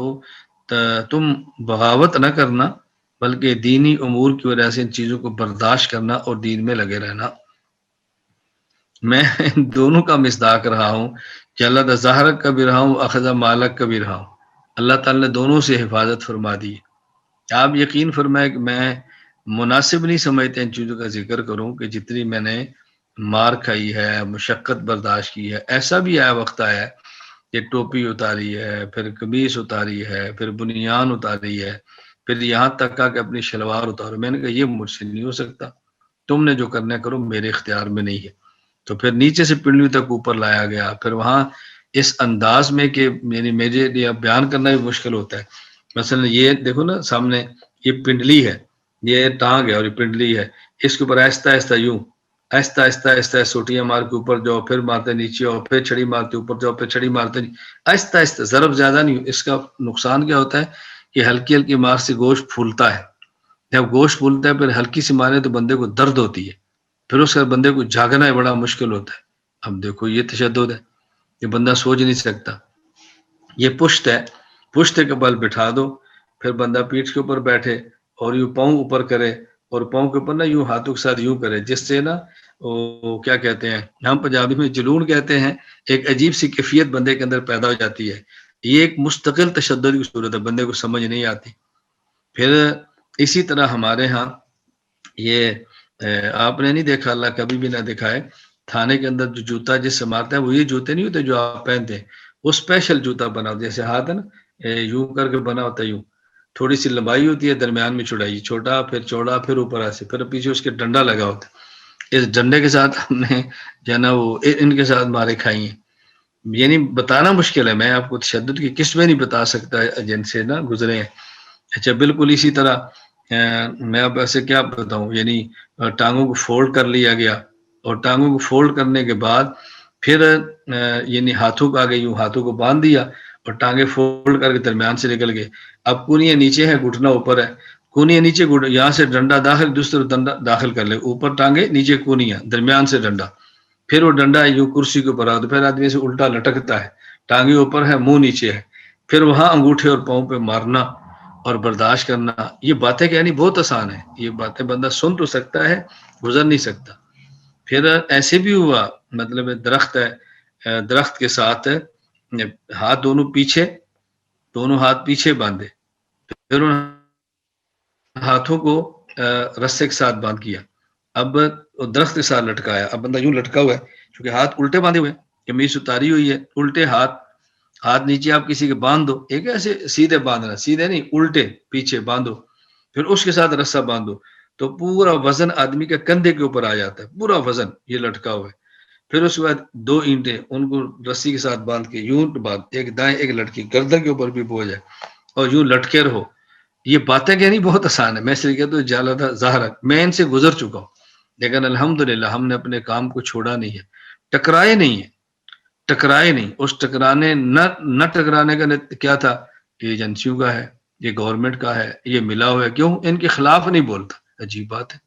تم بغاوت نہ کرنا، بلکہ دینی امور کی وجہ سے ان چیزوں کو برداشت کرنا اور دین میں لگے رہنا۔ میں دونوں کا مصداق رہا ہوں، جلد زہرک کا بھی رہا ہوں، اخذ مالک کا بھی رہا ہوں۔ اللہ تعالیٰ نے دونوں سے حفاظت فرما دی۔ آپ یقین فرمائے کہ میں مناسب نہیں سمجھتے ان چیزوں کا ذکر کروں کہ جتنی میں نے مار کھائی ہے، مشقت برداشت کی ہے۔ ایسا بھی آیا وقت آیا کہ ٹوپی اتاری ہے، پھر قمیص اتاری ہے، پھر بنیان اتاری ہے، پھر یہاں تک کہا کہ اپنی شلوار اتارو۔ میں نے کہا یہ مجھ سے نہیں ہو سکتا، تم نے جو کرنا کرو، میرے اختیار میں نہیں ہے۔ تو پھر نیچے سے پنڈلی تک اوپر لایا گیا، پھر وہاں اس انداز میں کہ یعنی میرے لیے بیان کرنا بھی مشکل ہوتا ہے۔ مثلا یہ دیکھو نا، سامنے یہ پنڈلی ہے، یہ ٹانگ ہے اور یہ پنڈلی ہے، اس کے اوپر آہستہ آہستہ یوں آہستہ آہستہ آہستہ سوٹیاں مار کے اوپر جاؤ، پھر مارتے نیچے آؤ، پھر چھڑی مارتے اوپر جاؤ، پھر چھڑی مارتے آہستہ آہستہ، ضرب زیادہ نہیں۔ اس کا نقصان کیا ہوتا ہے کہ ہلکی ہلکی مار سے گوشت پھولتا ہے، جب گوشت پھولتا ہے پھر ہلکی سی مارے تو بندے کو درد ہوتی ہے، پھر اس کا بندے کو جاگنا بڑا مشکل ہوتا ہے۔ اب دیکھو یہ تشدد ہے، یہ بندہ سوچ نہیں سکتا۔ یہ پشت ہے، پشت کے بل بٹھا دو، پھر بندہ پیٹھ کے اوپر بیٹھے اور یوں پاؤں اوپر کرے، اور پاؤں کے اوپر نا یوں ہاتھوں کے ساتھ یوں کرے، جس سے نا وہ کیا کہتے ہیں، ہم پنجابی میں جلون کہتے ہیں، ایک عجیب سی کیفیت بندے کے اندر پیدا ہو جاتی ہے۔ یہ ایک مستقل تشدد کی صورت ہے، بندے کو سمجھ نہیں آتی۔ پھر اسی طرح ہمارے ہاں یہ آپ نے نہیں دیکھا، اللہ کبھی بھی نہ دکھائے، تھانے کے اندر جو جوتا جس سے مارتا ہے وہ یہ جوتے نہیں ہوتے جو آپ پہنتے ہیں، وہ اسپیشل جوتا بنا ہوتا ہے، جیسے ہاتھ ہے نا یوں کر کے بنا ہوتا ہے، یوں تھوڑی سی لمبائی ہوتی ہے، درمیان میں چوڑائی، چھوٹا پھر چوڑا، پھر اوپر ایسے، پھر پیچھے اس کے ڈنڈا لگا ہوتا ہے۔ اس ڈنڈے کے ساتھ ہم نے جو ہے نا وہ ان کے ساتھ مارے کھائی ہیں۔ یعنی بتانا مشکل ہے، میں آپ کو تشدد کی قسمیں نہیں بتا سکتا جن سے نا گزرے ہیں۔ اچھا بالکل اسی طرح میں اب ایسے کیا بتاؤں، یعنی ٹانگوں کو فولڈ کر لیا گیا، اور ٹانگوں کو فولڈ کرنے کے بعد پھر یعنی ہاتھوں کو آگے یوں ہاتھوں کو باندھ دیا اور ٹانگیں فولڈ کر کے درمیان سے نکل گئے. اب کونیاں نیچے ہے، گھٹنا اوپر ہے، کونیاں نیچے، یہاں سے ڈنڈا داخل، دوسرا ڈنڈا داخل کر لے، اوپر ٹانگیں نیچے کونیاں، درمیان سے ڈنڈا. پھر وہ ڈنڈا یوں کرسی کے اوپر آ تو پھر آدمی سے الٹا لٹکتا ہے، ٹانگیں اوپر ہے، منہ نیچے ہے. پھر وہاں انگوٹھے اور پاؤں پہ مارنا اور برداشت کرنا. یہ باتیں کہنی بہت آسان ہے، یہ باتیں بندہ سن تو سکتا ہے، گزر نہیں سکتا. پھر ایسے بھی ہوا، مطلب درخت ہے، درخت کے ساتھ ہاتھ دونوں پیچھے، دونوں ہاتھ پیچھے باندھے، پھر ان ہاتھوں کو رسے کے ساتھ باندھ کیا. اب درخت کے ساتھ لٹکایا. اب بندہ یوں لٹکا ہوا ہے کیونکہ ہاتھ الٹے باندھے ہوئے، قمیص اتاری ہوئی ہے، الٹے ہاتھ، ہاتھ نیچے آپ کسی کے باندھ دو، ایک ایسے سیدھے باندھنا، سیدھے نہیں، الٹے پیچھے باندھو، پھر اس کے ساتھ رسا باندھو تو پورا وزن آدمی کے کندھے کے اوپر آ جاتا ہے، پورا وزن یہ لٹکا ہوا ہے. پھر اس کے بعد 2 اینٹیں ان کو رسی کے ساتھ باندھ کے یوں باندھ، ایک دائیں ایک لٹکی، گردن کے اوپر بھی بوجھ ہے اور یوں لٹکے رہو. یہ باتیں کہنی بہت آسان ہے، میں صرف کہتا ہوں جالدہ ظاہر، میں ان سے گزر چکا ہوں، لیکن الحمدللہ ہم نے اپنے کام کو چھوڑا نہیں ہے، ٹکرائے نہیں ہے، ٹکرائے نہیں. اس ٹکرانے نہ ٹکرانے کا کیا تھا کہ ایجنسیوں کا ہے، یہ گورنمنٹ کا ہے، یہ ملا ہوا ہے، کیوں ان کے خلاف نہیں بولتا. عجیب بات ہے،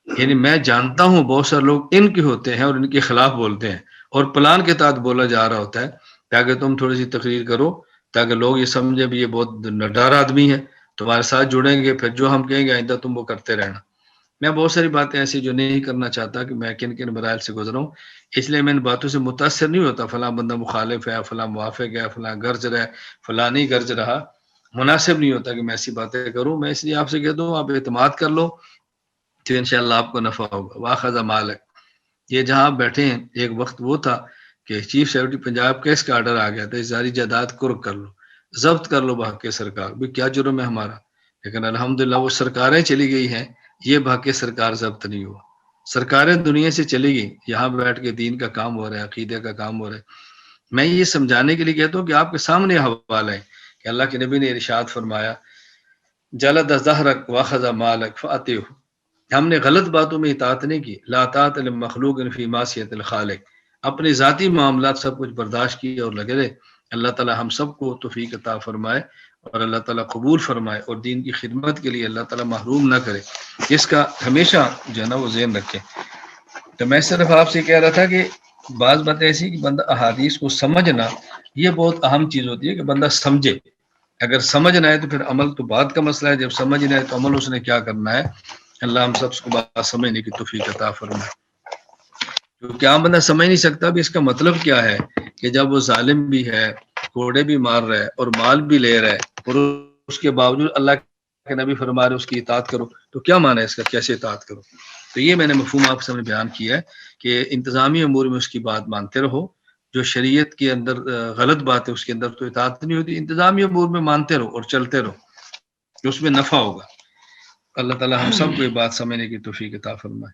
یعنی میں جانتا ہوں بہت سارے لوگ ان کے ہوتے ہیں اور ان کے خلاف بولتے ہیں، اور پلان کے تحت بولا جا رہا ہوتا ہے تاکہ تم تھوڑی سی تقریر کرو، تاکہ لوگ یہ سمجھے بھی یہ بہت نڈار آدمی ہے، تمہارے ساتھ جڑیں گے، پھر جو ہم کہیں گے آئندہ تم وہ کرتے رہنا. میں بہت ساری باتیں ایسی جو نہیں کرنا چاہتا کہ میں کن کن مراحل سے گزرا ہوں، اس لیے میں ان باتوں سے متاثر نہیں ہوتا. فلاں بندہ مخالف ہے، فلاں موافق ہے، فلاں گرج رہا ہے، فلاں نہیں گرج رہا، مناسب نہیں ہوتا کہ میں ایسی باتیں کروں. میں اس لیے آپ سے کہتا ہوں آپ اعتماد کر لو تو انشاءاللہ آپ کو نفع ہوگا. واخذ مالک، یہ جہاں آپ بیٹھے ہیں ایک وقت وہ تھا کہ چیف سیکرٹری پنجاب کیس کا آرڈر آ گیا تھا، ساری جائیداد قرق کر لو، ضبط کر لو بحق سرکار. بھی کیا جرم ہے ہمارا؟ لیکن الحمدللہ وہ سرکاریں چلی گئی ہیں، یہ بحق سرکار ضبط نہیں ہوا. سرکاریں دنیا سے چلی گئی، یہاں بیٹھ کے دین کا کام ہو رہا ہے، عقیدے کا کام ہو رہا ہے. میں یہ سمجھانے کے لیے کہتا ہوں کہ آپ کے سامنے حوالہ ہے کہ اللہ کے نبی نے ارشاد فرمایا جلد ظہرک واخذ مالک فاتہ. ہم نے غلط باتوں میں اطاعت نہیں کی، لا طاعت لمخلوق فی معصیت الخالق. اپنے ذاتی معاملات سب کچھ برداشت کیے اور لگے رہے. اللہ تعالی ہم سب کو توفیق عطا فرمائے اور اللہ تعالیٰ قبول فرمائے اور دین کی خدمت کے لیے اللہ تعالیٰ محروم نہ کرے، اس کا ہمیشہ جو ہے نا وہ ذہن رکھے. تو میں صرف آپ سے کہہ رہا تھا کہ بعض باتیں ایسی کہ بندہ احادیث کو سمجھنا یہ بہت اہم چیز ہوتی ہے کہ بندہ سمجھے. اگر سمجھ نہ آئے تو پھر عمل تو بات کا مسئلہ ہے، جب سمجھ نہ آئے تو عمل اس نے کیا کرنا ہے. اللہ ہم سب کو بات سمجھنے کی توفیق عطا فرمائے. کیونکہ عام بندہ سمجھ نہیں سکتا بھی اس کا مطلب کیا ہے کہ جب وہ ظالم بھی ہے، کوڑے بھی مار رہا ہے اور مال بھی لے رہا ہے اور اس کے باوجود اللہ کے نبی فرما رہے اس کی اطاعت کرو، تو کیا معنی ہے اس کا، کیسے اطاعت کرو؟ تو یہ میں نے مفہوم آپ کے سامنے بیان کیا ہے کہ انتظامی امور میں اس کی بات مانتے رہو. جو شریعت کے اندر غلط بات ہے اس کے اندر تو اطاعت نہیں ہوتی. انتظامی امور میں مانتے رہو اور چلتے رہو کہ اس میں نفع ہوگا. اللہ تعالی ہم سب کو یہ بات سمجھنے کی توفیق عطا فرمائے.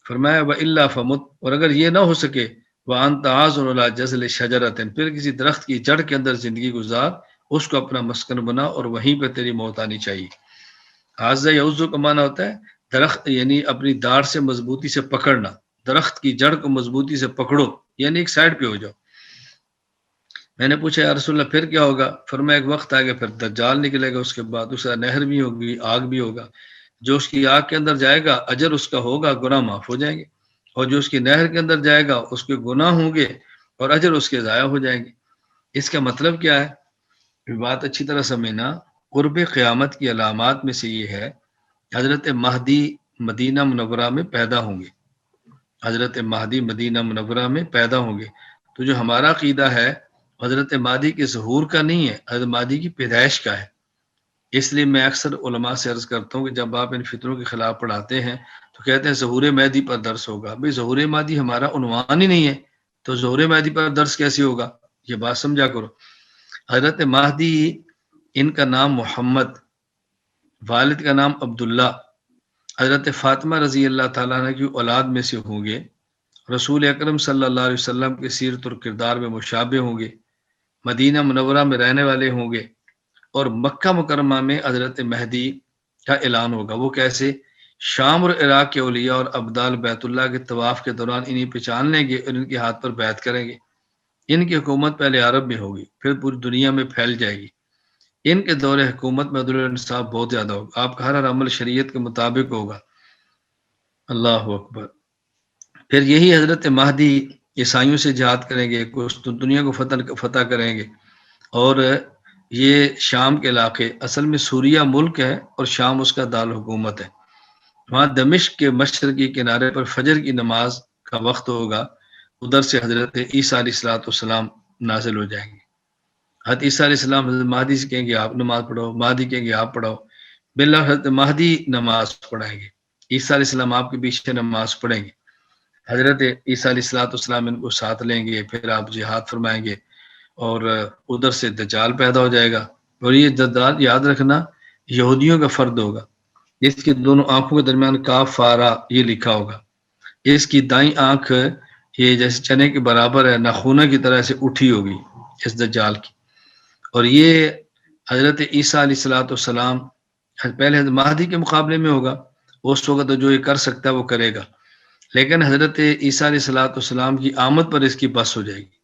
فرمایا وَإِلَّا فَمُتْ، اور اگر یہ نہ ہو سکے وَأَنْتَ عَازٌ عَلَىٰ جَذْلِ شَجَرَةٍ، پھر کسی درخت کی جڑ کے اندر زندگی گزار، اس کو اپنا مسکن بنا اور وہیں پہ تیری موت آنی چاہیے. حاضہ یعوذ کا معنی ہوتا ہے درخت، یعنی اپنی داڑھ سے مضبوطی سے پکڑنا، درخت کی جڑ کو مضبوطی سے پکڑو، یعنی ایک سائڈ پہ ہو جاؤ. میں نے پوچھا یا رسول اللہ پھر کیا ہوگا؟ فرمایا ایک وقت آئے گا پھر دجال نکلے گا، اس کے بعد اس کا نہر بھی ہوگی، آگ بھی ہوگا. جو اس کی آگ کے اندر جائے گا اجر اس کا ہوگا، گناہ معاف ہو جائیں گے، اور جو اس کی نہر کے اندر جائے گا اس کے گناہ ہوں گے اور اجر اس کے ضائع ہو جائیں گے. اس کا مطلب کیا ہے؟ بات اچھی طرح سمجھنا. قرب قیامت کی علامات میں سے یہ ہے حضرت مہدی مدینہ منورہ میں پیدا ہوں گے. حضرت مہدی مدینہ منورہ میں پیدا ہوں گے. تو جو ہمارا عقیدہ ہے حضرت مہدی کے ظہور کا نہیں ہے، حضرت مہدی کی پیدائش کا ہے. اس لیے میں اکثر علماء سے عرض کرتا ہوں کہ جب آپ ان فطروں کے خلاف پڑھاتے ہیں تو کہتے ہیں ظہور مہدی پر درس ہوگا. بھئی ظہور مہدی ہمارا عنوان ہی نہیں ہے تو ظہور مہدی پر درس کیسے ہوگا؟ یہ بات سمجھا کرو. حضرت مہدی، ان کا نام محمد، والد کا نام عبداللہ، حضرت فاطمہ رضی اللہ تعالیٰ عنہ کی اولاد میں سے ہوں گے. رسول اکرم صلی اللہ علیہ وسلم کے سیرت اور کردار میں مشابہ ہوں گے. مدینہ منورہ میں رہنے والے ہوں گے. اور مکہ مکرمہ میں حضرت مہدی کا اعلان ہوگا. وہ کیسے؟ شام اور عراق کے اولیاء اور ابدال بیت اللہ کے طواف کے دوران انہیں پہچان لیں گے اور ان کے ہاتھ پر بیعت کریں گے۔ ان کی حکومت پہلے عرب میں ہوگی، پھر پوری دنیا میں پھیل جائے گی۔ ان کے دور حکومت میں عدل و انصاف بہت زیادہ ہوگا، آپ کا ہر عمل شریعت کے مطابق ہوگا۔ اللہ اکبر۔ پھر یہی حضرت مہدی عیسائیوں سے جہاد کریں گے، دنیا کو فتح کریں گے، اور یہ شام کے علاقے اصل میں سوریہ ملک ہے اور شام اس کا دارالحکومت ہے۔ وہاں دمشق کے مشرقی کنارے پر فجر کی نماز کا وقت ہوگا، ادھر سے حضرت عیسیٰ علیہ السلام نازل ہو جائیں گے۔ حضرت عیسیٰ علیہ السلام حضرت مہدی سے کہیں گے آپ نماز پڑھو، مہدی کہیں گے آپ پڑھو، باللہ حضرت مہدی نماز پڑھائیں گے، عیسیٰ علیہ السلام آپ کے پیچھے نماز پڑھیں گے، حضرت عیسیٰ علیہ السلام ان کو ساتھ لیں گے، پھر آپ جہاد فرمائیں گے، اور ادھر سے دجال پیدا ہو جائے گا۔ اور یہ دجال یاد رکھنا یہودیوں کا فرد ہوگا، اس کی دونوں آنکھوں کے درمیان کاف فارا یہ لکھا ہوگا، اس کی دائیں آنکھ یہ جیسے چنے کے برابر ہے، ناخونہ کی طرح سے اٹھی ہوگی اس دجال کی۔ اور یہ حضرت عیسیٰ علیہ السلام پہلے حضرت مہدی کے مقابلے میں ہوگا، اس وقت جو یہ کر سکتا ہے وہ کرے گا، لیکن حضرت عیسیٰ علیہ السلام کی آمد پر اس کی بس ہو جائے گی۔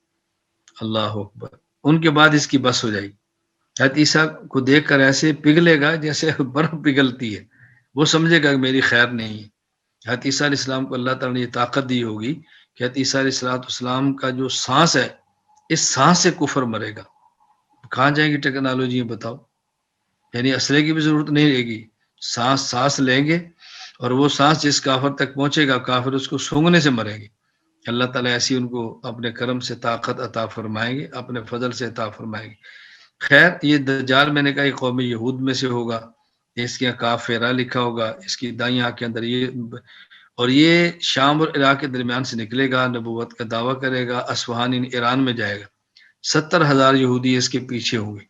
اللہ اکبر۔ ان کے بعد اس کی بس ہو جائے گی، حضرت عیسیٰ کو دیکھ کر ایسے پگھلے گا جیسے برف پگھلتی ہے، وہ سمجھے گا کہ میری خیر نہیں ہے۔ حضرت عیسیٰ علیہ السلام کو اللہ تعالیٰ نے یہ طاقت دی ہوگی کہ حضرت عیسیٰ علیہ السلام کا جو سانس ہے، اس سانس سے کفر مرے گا۔ کہاں جائیں گی ٹیکنالوجی بتاؤ، یعنی اسلحے کی بھی ضرورت نہیں رہے گی، سانس لیں گے، اور وہ سانس جس کافر تک پہنچے گا کافر اس کو سونگنے سے مریں گے۔ اللہ تعالیٰ ایسی ان کو اپنے کرم سے طاقت عطا فرمائیں گے، اپنے فضل سے عطا فرمائیں گے۔ خیر، یہ دجال میں نے کہا یہ قوم یہود میں سے ہوگا، اس کے کاف فیرا لکھا ہوگا، اس کی دائیں آنکھ کے اندر یہ، اور یہ شام اور عراق کے درمیان سے نکلے گا، نبوت کا دعویٰ کرے گا، اصفہان ایران میں جائے گا، 70,000 یہودی اس کے پیچھے ہوں گے۔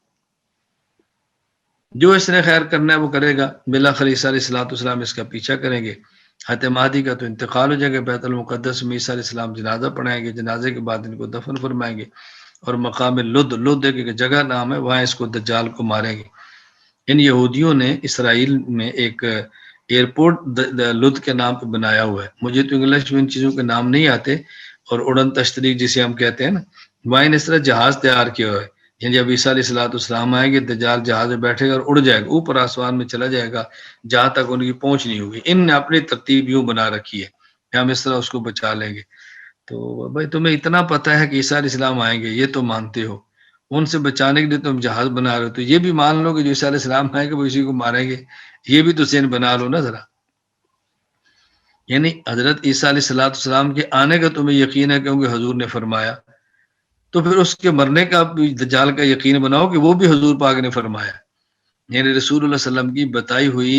جو اس نے خیر کرنا ہے وہ کرے گا، بالآخر عیسیٰ علیہ السلام اس کا پیچھا کریں گے۔ حضرت مہدی کا تو انتقال ہو جائے گا، بیت المقدس میں عیسیٰ علیہ السلام جنازہ پڑھائیں گے، جنازے کے بعد ان کو دفن فرمائیں گے، اور مقام لد ایک جگہ نام ہے، وہاں اس کو دجال کو ماریں گے۔ ان یہودیوں نے اسرائیل میں ایک ایئرپورٹ لد کے نام پہ بنایا ہوا ہے، مجھے تو انگلش میں ان چیزوں کے نام نہیں آتے، اور اڑن تشتریک جسے ہم کہتے ہیں نا، وہاں اس طرح جہاز تیار کیا ہوا ہے، یعنی جب عیسیٰ علیہ السلام آئیں گے، دجال جہاز میں بیٹھے گا اور اڑ جائے گا، اوپر آسمان میں چلا جائے گا جہاں تک ان کی پہنچ نہیں ہوگی۔ ان نے اپنی ترتیب یوں بنا رکھی ہے کہ ہم اس طرح اس کو بچا لیں گے۔ تو بھائی تمہیں اتنا پتہ ہے کہ عیسیٰ علیہ السلام آئیں گے، یہ تو مانتے ہو، ان سے بچانے کے لیے تم جہاز بنا رہے ہو، تو یہ بھی مان لو کہ جو عیسیٰ علیہ السلام آئیں گے وہ اسی کو ماریں گے، یہ بھی تو ذہن بنا لو نا ذرا۔ یعنی حضرت عیسیٰ علیہ السلام کے آنے کا تمہیں یقین ہے کیونکہ حضور نے فرمایا، تو پھر اس کے مرنے کا بھی دجال کا یقین بناؤ کہ وہ بھی حضور پاک نے فرمایا، یعنی رسول اللہ صلی اللہ علیہ وسلم کی بتائی ہوئی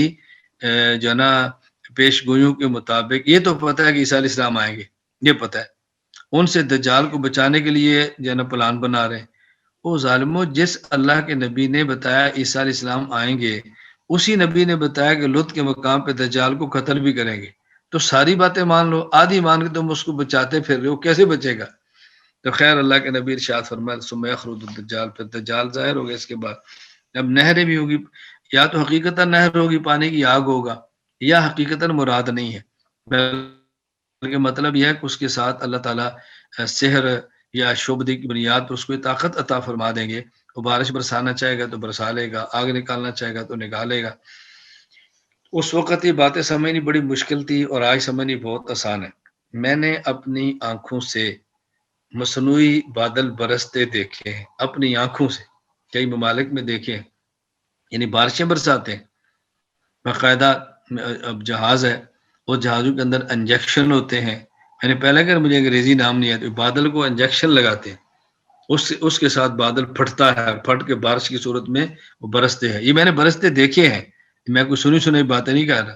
جو نا پیش گوئیوں کے مطابق یہ تو پتہ ہے کہ عیسیٰ علیہ السلام آئیں گے، یہ پتہ ہے، ان سے دجال کو بچانے کے لیے جو نا پلان بنا رہے ہیں۔ وہ ظالموں، جس اللہ کے نبی نے بتایا عیسیٰ علیہ السلام آئیں گے، اسی نبی نے بتایا کہ لط کے مقام پہ دجال کو قتل بھی کریں گے، تو ساری باتیں مان لو، آدھی مان کے تم اس کو بچاتے پھر رہے ہو، کیسے بچے گا؟ تو خیر، اللہ کے نبی ارشاد فرمائے ثم یخرج الدجال، پھر دجال ظاہر ہوگا، اس کے بعد اب نہریں بھی ہوگی، یا تو حقیقتاً نہر ہوگی، پانی کی آگ ہوگا، یا حقیقتاً مراد نہیں ہے، بلکہ مطلب یہ ہے کہ اس کے ساتھ اللہ تعالیٰ سحر یا شعبدی کی بنیاد پر اس کو طاقت عطا فرما دیں گے، وہ بارش برسانا چاہے گا تو برسا لے گا، آگ نکالنا چاہے گا تو نکالے گا۔ اس وقت یہ باتیں سمجھنی بڑی مشکل تھی، اور آج سمجھنی بہت آسان ہے۔ میں نے اپنی آنکھوں سے مصنوعی بادل برستے دیکھے ہیں، اپنی آنکھوں سے، کئی ممالک میں دیکھے ہیں، یعنی بارشیں برساتے ہیں باقاعدہ۔ اب جہاز ہے، اور جہازوں کے اندر انجیکشن ہوتے ہیں، میں نے پہلے کہ مجھے انگریزی نام نہیں ہے، تو بادل کو انجیکشن لگاتے ہیں، اس کے ساتھ بادل پھٹتا ہے، پھٹ کے بارش کی صورت میں وہ برستے ہیں۔ یہ میں نے برستے دیکھے ہیں، میں کوئی سنی باتیں نہیں کہہ رہا،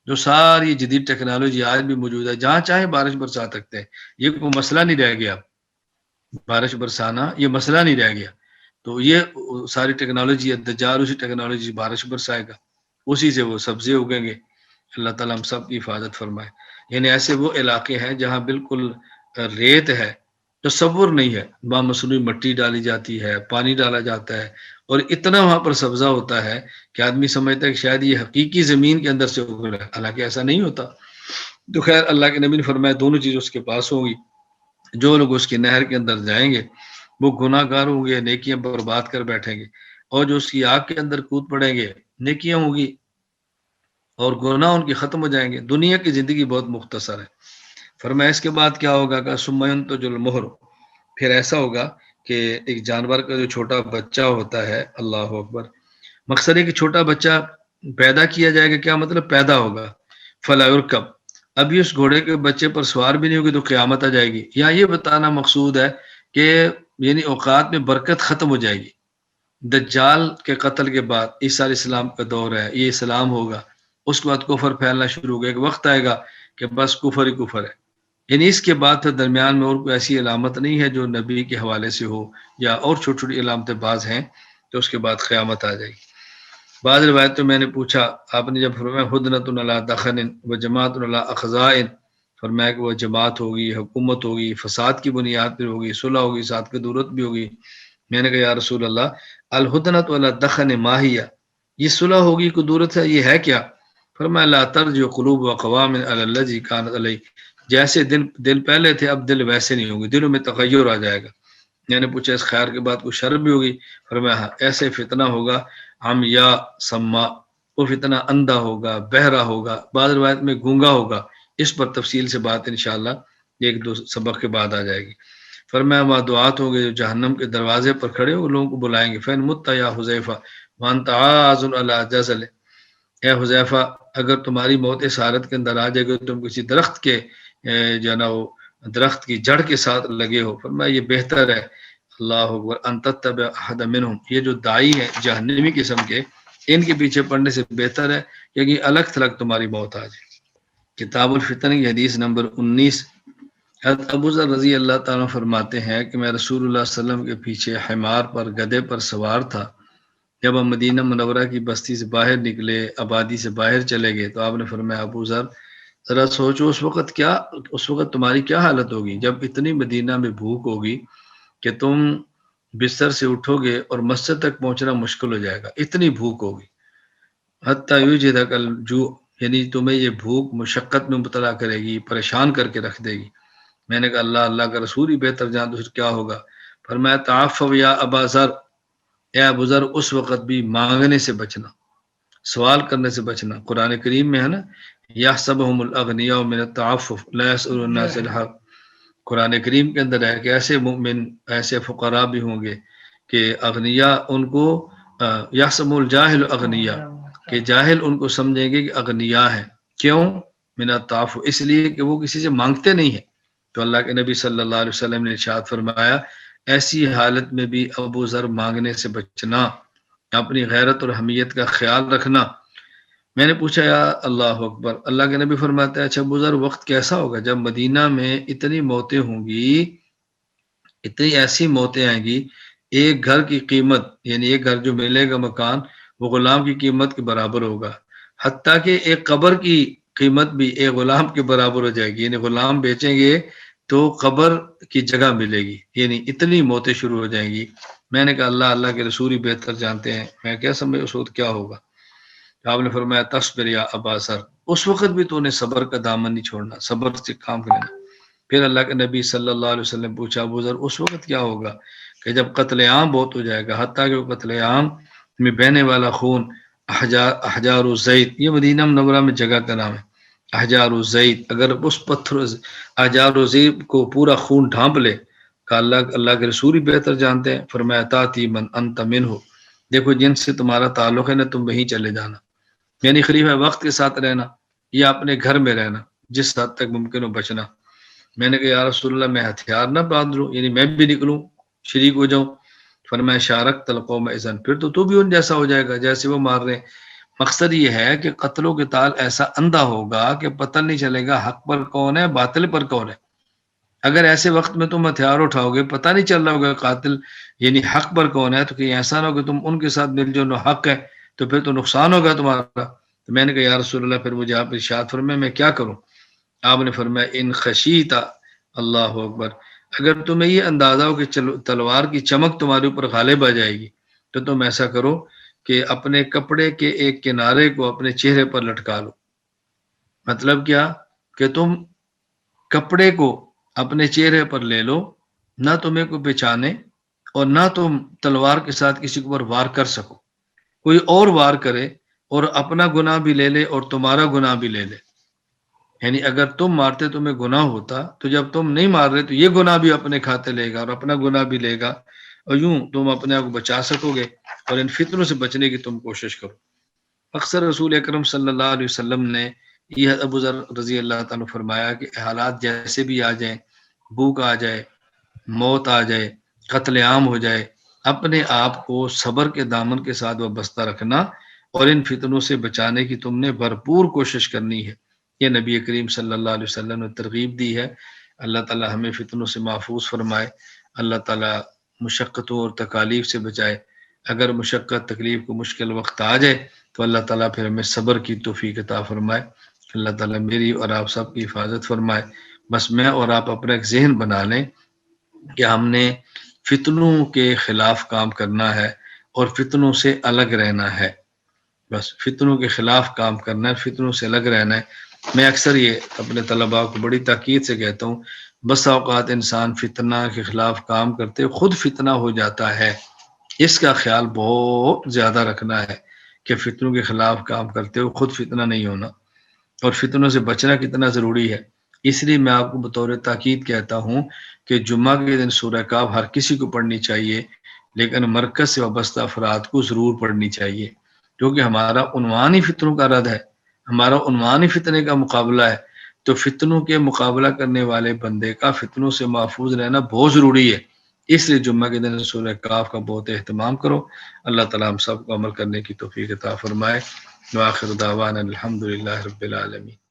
جو ساری جدید ٹیکنالوجی آج بھی موجود ہے، جہاں چاہے بارش برسا سکتے ہیں، یہ کوئی مسئلہ نہیں رہ گیا، بارش برسانا یہ مسئلہ نہیں رہ گیا۔ تو یہ ساری ٹیکنالوجی ہے، دجال اسی ٹیکنالوجی بارش برسائے گا، اسی سے وہ سبزے اگیں گے۔ اللہ تعالیٰ ہم سب کی حفاظت فرمائے۔ یعنی ایسے وہ علاقے ہیں جہاں بالکل ریت ہے، تو تصور نہیں ہے، وہاں مصنوعی مٹی ڈالی جاتی ہے، پانی ڈالا جاتا ہے، اور اتنا وہاں پر سبزہ ہوتا ہے کہ آدمی سمجھتا ہے کہ شاید یہ حقیقی زمین کے اندر سے اگ رہا ہے، حالانکہ ایسا نہیں ہوتا۔ تو خیر اللہ کے نبی نے فرمایا دونوں چیز اس کے پاس ہوگی، جو لوگ اس کی نہر کے اندر جائیں گے وہ گناہ گار ہوں گے، نیکیاں برباد کر بیٹھیں گے، اور جو اس کی آگ کے اندر کود پڑیں گے نیکیاں ہوں گی اور گناہ ان کی ختم ہو جائیں گے۔ دنیا کی زندگی بہت مختصر ہے۔ فرمایا اس کے بعد کیا ہوگا کہ سمین تو جو المہر، پھر ایسا ہوگا کہ ایک جانور کا جو چھوٹا بچہ ہوتا ہے، اللہ اکبر، مقصد ہے کہ چھوٹا بچہ پیدا کیا جائے گا، کیا مطلب پیدا ہوگا، فلا یرکب، ابھی اس گھوڑے کے بچے پر سوار بھی نہیں ہوگی تو قیامت آ جائے گی۔ یہاں یہ بتانا مقصود ہے کہ یعنی اوقات میں برکت ختم ہو جائے گی۔ دجال کے قتل کے بعد عیسیٰ علیہ السلام کا دور ہے، یہ اسلام ہوگا، اس کے بعد کفر پھیلنا شروع ہوگا، ایک وقت آئے گا کہ بس کفر ہی کفر ہے، یعنی اس کے بعد پھر درمیان میں اور کوئی ایسی علامت نہیں ہے جو نبی کے حوالے سے ہو، یا اور چھوٹی چھوٹی علامتیں بعض ہیں، تو اس کے بعد قیامت آ جائے گی۔ بعض روایتوں میں نے پوچھا، آپ نے جب فرمایا ہدنۃ علی دخن و جماعت علی اخزائن، فرمایا کہ وہ جماعت ہوگی، حکومت ہوگی، فساد کی بنیاد پر ہوگی، صلح ہوگی، ساتھ کی دورت بھی ہوگی۔ میں نے کہا یا رسول اللہ الہدنۃ علی دخن ماہیہ، یہ صلح ہوگی، قدورت ہے، یہ ہے کیا؟ فرمایا لا ترجع قلوب واقوام علی الذی کانت علیہ، جیسے دل پہلے تھے اب دل ویسے نہیں ہوں گے، دلوں میں تغیر آ جائے گا۔ میں نے پوچھا اس خیر کے بعد کوئی شر بھی ہوگی؟ فرمایا ہاں، ایسے فتنہ ہوگا ہم یا سما، وہ فتنہ اندھا ہوگا، بہرا ہوگا، بعض روایت میں گونگا ہوگا۔ اس پر تفصیل سے بات انشاءاللہ ایک دو سبق کے بعد آ جائے گی۔ فرمایا وہاں دعات ہوں گے جو جہنم کے دروازے پر کھڑے ہو لوگوں کو بلائیں گے، فین مت یا حذیفہ وانت عاذ علی جزل، اے حذیفہ اگر تمہاری موت اس حالت کے اندر آ جائے گی تم کسی درخت کے جو ہے نا وہ درخت کی جڑ کے ساتھ لگے ہو، فرمایا یہ بہتر ہے اللہ اکبر ان تتبع احد منہم، یہ جو داعی ہیں جہنمی قسم کے، ان کے پیچھے پڑنے سے بہتر ہے کہ الگ تھلگ تمہاری موت آ جائے۔ کتاب الفتن کی حدیث نمبر 19، حضرت ابو ذر رضی اللہ تعالیٰ فرماتے ہیں کہ میں رسول اللہ صلی اللہ علیہ وسلم کے پیچھے حمار پر، گدھے پر سوار تھا، جب ہم مدینہ منورہ کی بستی سے باہر نکلے، آبادی سے باہر چلے گئے، تو آپ نے فرمایا ابو ذر ذرا سوچو اس وقت تمہاری کیا حالت ہوگی جب اتنی مدینہ میں بھوک ہوگی کہ تم بستر سے اٹھو گے اور مسجد تک پہنچنا مشکل ہو جائے گا، اتنی بھوک ہوگی، حتیٰ یوجدک الجوع، یعنی تمہیں یہ بھوک مشقت میں مبتلا کرے گی، پریشان کر کے رکھ دے گی۔ میں نے کہا اللہ کا رسول ہی بہتر جان، تو پھر کیا ہوگا؟ فرمایا تعفو یا ابا ذر، اے ابو ذر اس وقت بھی مانگنے سے بچنا، سوال کرنے سے بچنا۔ قرآن کریم میں ہے نا یحسبهم الاغنیاء من التعفف لا يسألون الناس الحق، قرآن کریم کے اندر ہے کہ ایسے مومن، ایسے فقراء بھی ہوں گے کہ اغنیاء ان کو یحسب الجاہل اغنیاء، کہ جاہل ان کو سمجھیں گے کہ اغنیاء ہیں، کیوں؟ من التعفف، اس لیے کہ وہ کسی سے مانگتے نہیں ہیں۔ تو اللہ کے نبی صلی اللہ علیہ وسلم نے ارشاد فرمایا ایسی حالت میں بھی ابو ذر مانگنے سے بچنا، اپنی غیرت اور حمیت کا خیال رکھنا۔ میں نے پوچھا یا اللہ اکبر، اللہ کے نبی فرماتے ہیں اچھا ابو ذر وقت کیسا ہوگا جب مدینہ میں اتنی موتیں ہوں گی، اتنی ایسی موتیں آئیں گی، ایک گھر کی قیمت، یعنی ایک گھر جو ملے گا مکان، وہ غلام کی قیمت کے برابر ہوگا، حتیٰ کہ ایک قبر کی قیمت بھی ایک غلام کے برابر ہو جائے گی، یعنی غلام بیچیں گے تو قبر کی جگہ ملے گی، یعنی اتنی موتیں شروع ہو جائیں گی۔ میں نے کہا اللہ کے رسول ہی بہتر جانتے ہیں، میں کیا سمجھ اس وقت کیا ہوگا؟ آپ نے فرمایا تصبر یا ابا ذر، اس وقت بھی تو نے صبر کا دامن نہیں چھوڑنا، صبر سے کام لینا۔ پھر اللہ کے نبی صلی اللہ علیہ وسلم پوچھا ابو ذر اس وقت کیا ہوگا کہ جب قتل عام بہت ہو جائے گا، حتیٰ کہ وہ قتل عام میں بہنے والا خون، احجار الزیت، یہ مدینہ منورہ میں جگہ کا نام ہے، احجار الزیت، اگر اس پتھر احجار الزیت کو پورا خون ڈھانپ لے، کہ اللہ کے رسول ہی بہتر جانتے ہیں، فرمایا تاتی من انت منہ، دیکھو جن سے تمہارا تعلق ہے نا تم وہیں چلے جانا، یعنی خلیفہ وقت کے ساتھ رہنا یا اپنے گھر میں رہنا، جس حد تک ممکن ہو بچنا۔ میں نے کہا یا رسول اللہ میں ہتھیار نہ باندھوں، یعنی میں بھی نکلوں شریک ہو جاؤں؟ فرمایا شارکت القوم اذن، پھر تو بھی ان جیسا ہو جائے گا جیسے وہ مار رہے ہیں۔ مقصد یہ ہے کہ قتل و قتال ایسا اندھا ہوگا کہ پتہ نہیں چلے گا حق پر کون ہے باطل پر کون ہے۔ اگر ایسے وقت میں تم ہتھیار اٹھاؤ گے پتہ نہیں چل رہا ہوگا قاتل یعنی حق پر کون ہے، تو کہ ایسا نہ ہو کہ تم ان کے ساتھ مل جو حق ہے، تو پھر تو نقصان ہوگا تمہارا۔ تو میں نے کہا یا رسول اللہ پھر مجھے آپ ارشاد فرمائیں میں کیا کروں؟ آپ نے فرمایا ان خشیتا، اللہ اکبر، اگر تمہیں یہ اندازہ ہو کہ تلوار کی چمک تمہارے اوپر غالب آ جائے گی تو تم ایسا کرو کہ اپنے کپڑے کے ایک کنارے کو اپنے چہرے پر لٹکا لو۔ مطلب کیا؟ کہ تم کپڑے کو اپنے چہرے پر لے لو، نہ تمہیں کوئی پہچانے اور نہ تم تلوار کے ساتھ کسی کے اوپر وار کر سکو، کوئی اور وار کرے اور اپنا گناہ بھی لے لے اور تمہارا گناہ بھی لے لے، یعنی اگر تم مارتے تمہیں گناہ ہوتا، تو جب تم نہیں مار رہے تو یہ گناہ بھی اپنے کھاتے لے گا اور اپنا گناہ بھی لے گا، اور یوں تم اپنے آپ کو بچا سکو گے اور ان فتنوں سے بچنے کی تم کوشش کرو۔ اکثر رسول اکرم صلی اللہ علیہ وسلم نے یہ ابو ذر رضی اللہ تعالیٰ عنہ فرمایا کہ حالات جیسے بھی آ جائیں، بھوک آ جائے، موت آ جائے، قتل عام ہو جائے، اپنے آپ کو صبر کے دامن کے ساتھ وابستہ رکھنا اور ان فتنوں سے بچانے کی تم نے بھرپور کوشش کرنی ہے۔ یہ نبی کریم صلی اللہ علیہ وسلم نے ترغیب دی ہے۔ اللہ تعالیٰ ہمیں فتنوں سے محفوظ فرمائے، اللہ تعالیٰ مشقتوں اور تکالیف سے بچائے۔ اگر مشقت، تکلیف کو مشکل وقت آ جائے تو اللہ تعالیٰ پھر ہمیں صبر کی توفیق عطا فرمائے۔ اللہ تعالیٰ میری اور آپ سب کی حفاظت فرمائے۔ بس میں اور آپ اپنا ایک ذہن بنا لیں کہ ہم نے فتنوں کے خلاف کام کرنا ہے اور فتنوں سے الگ رہنا ہے۔ بس فتنوں کے خلاف کام کرنا ہے، فتنوں سے الگ رہنا ہے۔ میں اکثر یہ اپنے طلباء کو بڑی تاکید سے کہتا ہوں، بس اوقات انسان فتنہ کے خلاف کام کرتے خود فتنہ ہو جاتا ہے۔ اس کا خیال بہت زیادہ رکھنا ہے کہ فتنوں کے خلاف کام کرتے ہو خود فتنہ نہیں ہونا، اور فتنوں سے بچنا کتنا ضروری ہے۔ اس لیے میں آپ کو بطور تاکید کہتا ہوں کہ جمعہ کے دن سورہ کاف ہر کسی کو پڑھنی چاہیے، لیکن مرکز سے وابستہ افراد کو ضرور پڑھنی چاہیے، کیونکہ ہمارا عنوان ہی فتنوں کا رد ہے، ہمارا عنوان ہی فتنے کا مقابلہ ہے۔ تو فتنوں کے مقابلہ کرنے والے بندے کا فتنوں سے محفوظ رہنا بہت ضروری ہے۔ اس لیے جمعہ کے دن سورہ کاف کا بہت اہتمام کرو۔ اللہ تعالیٰ ہم سب کو عمل کرنے کی توفیق عطا فرمائے۔ وآخر دعوانا الحمدللہ رب العالمین۔